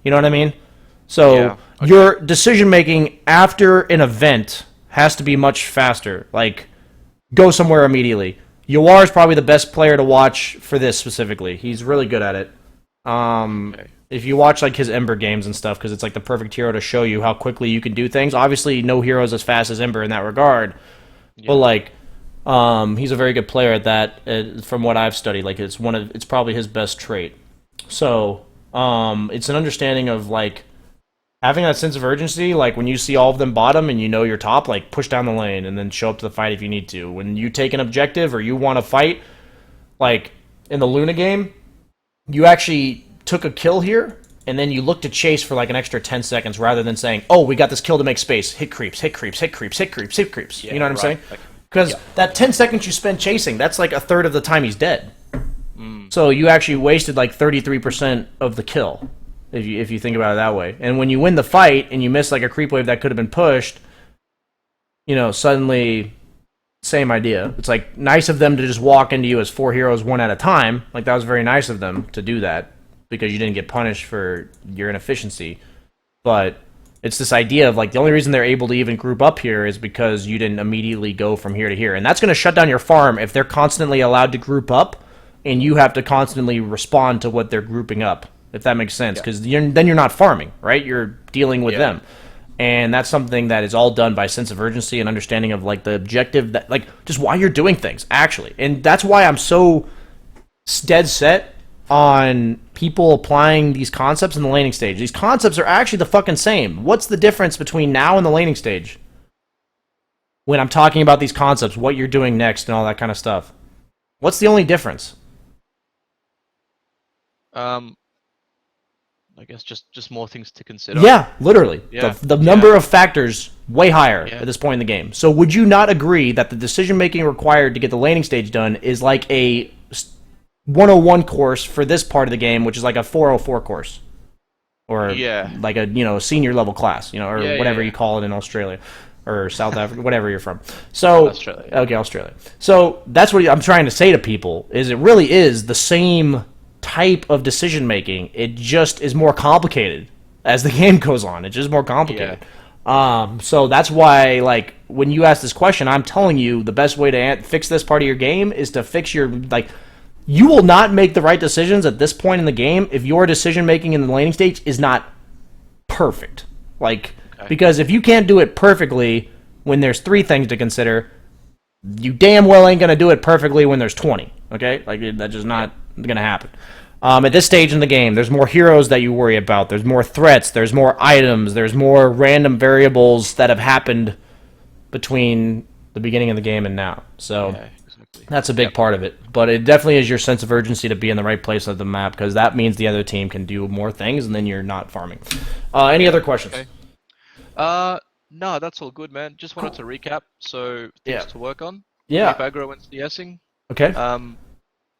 You know what I mean? So Yeah, okay. your decision-making after an event has to be much faster. Like, go somewhere immediately. Yawar is probably the best player to watch for this specifically. He's really good at it. Okay. If you watch like his Ember games and stuff, because it's like the perfect hero to show you how quickly you can do things. Obviously, no hero is as fast as Ember in that regard, but like, he's a very good player at that. From what I've studied, like it's probably his best trait. So, it's an understanding of like having that sense of urgency. Like when you see all of them bottom and you know you're top, like push down the lane and then show up to the fight if you need to. When you take an objective or you want to fight, like in the Luna game, you actually took a kill here, and then you look to chase for like an extra 10 seconds rather than saying, oh, we got this kill to make space. Hit creeps, hit creeps, hit creeps, hit creeps, hit creeps. Yeah, you know what I'm saying? Okay. Because that 10 seconds you spend chasing, that's like a third of the time he's dead. So you actually wasted like 33% of the kill, if you think about it that way. And when you win the fight and you miss like a creep wave that could have been pushed, you know, suddenly... Same idea. It's like nice of them to just walk into you as 4 heroes one at a time. Like that was very nice of them to do that because you didn't get punished for your inefficiency. But it's this idea of like the only reason they're able to even group up here is because you didn't immediately go from here to here. And that's going to shut down your farm if they're constantly allowed to group up and you have to constantly respond to what they're grouping up, if that makes sense, because then you're not farming, right? You're dealing with them. And that's something that is all done by sense of urgency and understanding of like the objective, that like just why you're doing things actually. And that's why I'm so dead set on people applying these concepts in the laning stage. These concepts are actually the fucking same. What's the difference between now and the laning stage? When I'm talking about these concepts, what you're doing next and all that kind of stuff. What's the only difference? I guess just more things to consider. Yeah, literally. Yeah. The number of factors way higher at this point in the game. So would you not agree that the decision making required to get the laning stage done is like a 101 course for this part of the game, which is like a 404 course? Or like a senior level class, or whatever you call it in Australia or South Africa, whatever you're from. So Australia. Okay, Australia. So that's what I'm trying to say to people is it really is the same type of decision making. It just is more complicated as the game goes on. It's just more complicated. So that's why, like, when you ask this question, I'm telling you the best way to fix this part of your game is to fix your, like, you will not make the right decisions at this point in the game if your decision making in the laning stage is not perfect. Like, because if you can't do it perfectly when there's 3 things to consider, you damn well ain't gonna do it perfectly when there's 20. Okay, like that's just not gonna happen. At this stage in the game, there's more heroes that you worry about. There's more threats. There's more items. There's more random variables that have happened between the beginning of the game and now. So that's a big part of it. But it definitely is your sense of urgency to be in the right place of the map, because that means the other team can do more things, and then you're not farming. Any other questions? No, that's all good, man. Just wanted to recap. So things to work on. Yeah. Keep aggro and CSing. Okay.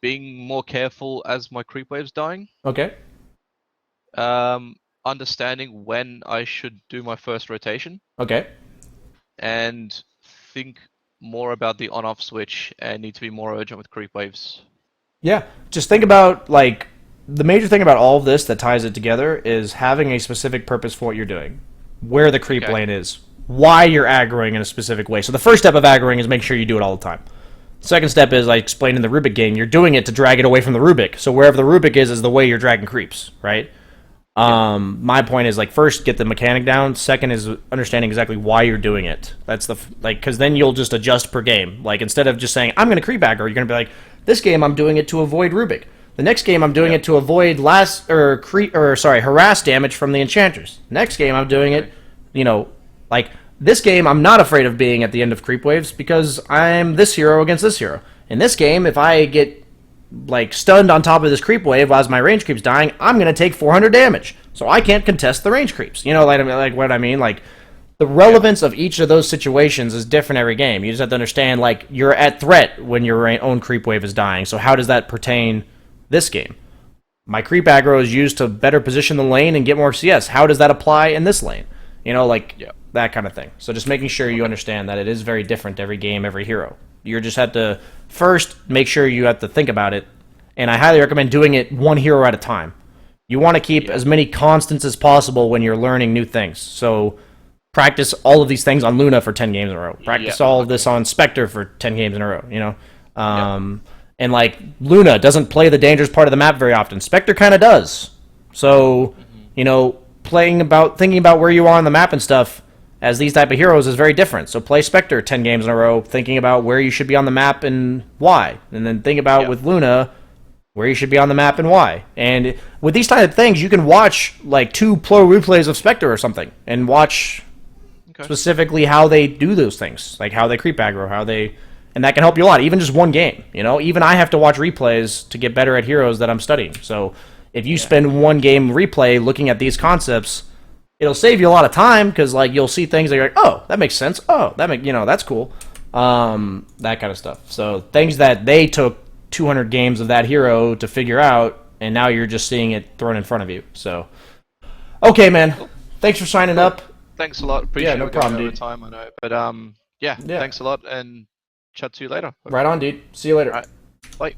Being more careful as my creep wave's dying. Okay. Understanding when I should do my first rotation. Okay. And think more about the on-off switch and need to be more urgent with creep waves. Yeah. Just think about, like, the major thing about all of this that ties it together is having a specific purpose for what you're doing. Where the creep lane is. Why you're aggroing in a specific way. So the first step of aggroing is make sure you do it all the time. Second step is, I explained in the Rubik game, you're doing it to drag it away from the Rubik. So wherever the Rubik is the way you're dragging creeps, right? My point is, like, first, get the mechanic down. Second is understanding exactly why you're doing it. That's the, like, because then you'll just adjust per game. Like, instead of just saying, I'm going to creep aggro, you're going to be like, this game I'm doing it to avoid Rubik. The next game I'm doing it to avoid harass damage from the enchanters. Next game I'm doing it, like, this game, I'm not afraid of being at the end of creep waves because I'm this hero against this hero. In this game, if I get, like, stunned on top of this creep wave as my range creep's dying, I'm going to take 400 damage. So I can't contest the range creeps. Like what I mean? Like, the relevance of each of those situations is different every game. You just have to understand, like, you're at threat when your own creep wave is dying. So how does that pertain this game? My creep aggro is used to better position the lane and get more CS. How does that apply in this lane? That kind of thing. So just making sure you understand that it is very different every game, every hero. You just have to first make sure you have to think about it, and I highly recommend doing it one hero at a time. You want to keep as many constants as possible when you're learning new things. So practice all of these things on Luna for 10 games in a row. Practice all of this on Spectre for 10 games in a row, And, like, Luna doesn't play the dangerous part of the map very often. Spectre kind of does. So, thinking about where you are on the map and stuff as these type of heroes is very different. So play Spectre 10 games in a row, thinking about where you should be on the map and why. And then think about with Luna where you should be on the map and why. And with these type of things, you can watch, like, 2 pro replays of Spectre or something and watch specifically how they do those things, like how they creep aggro, and that can help you a lot. Even just one game, Even I have to watch replays to get better at heroes that I'm studying. So if you spend one game replay looking at these concepts, it'll save you a lot of time because, like, you'll see things that you're like, oh, that makes sense. Oh, that's cool. That kind of stuff. So things that they took 200 games of that hero to figure out, and now you're just seeing it thrown in front of you. So, okay, man. Thanks for signing up. Thanks a lot. Appreciate no problem, dude. Time, I know. But thanks a lot, and chat to you later. Right on, dude. See you later. All right. Bye.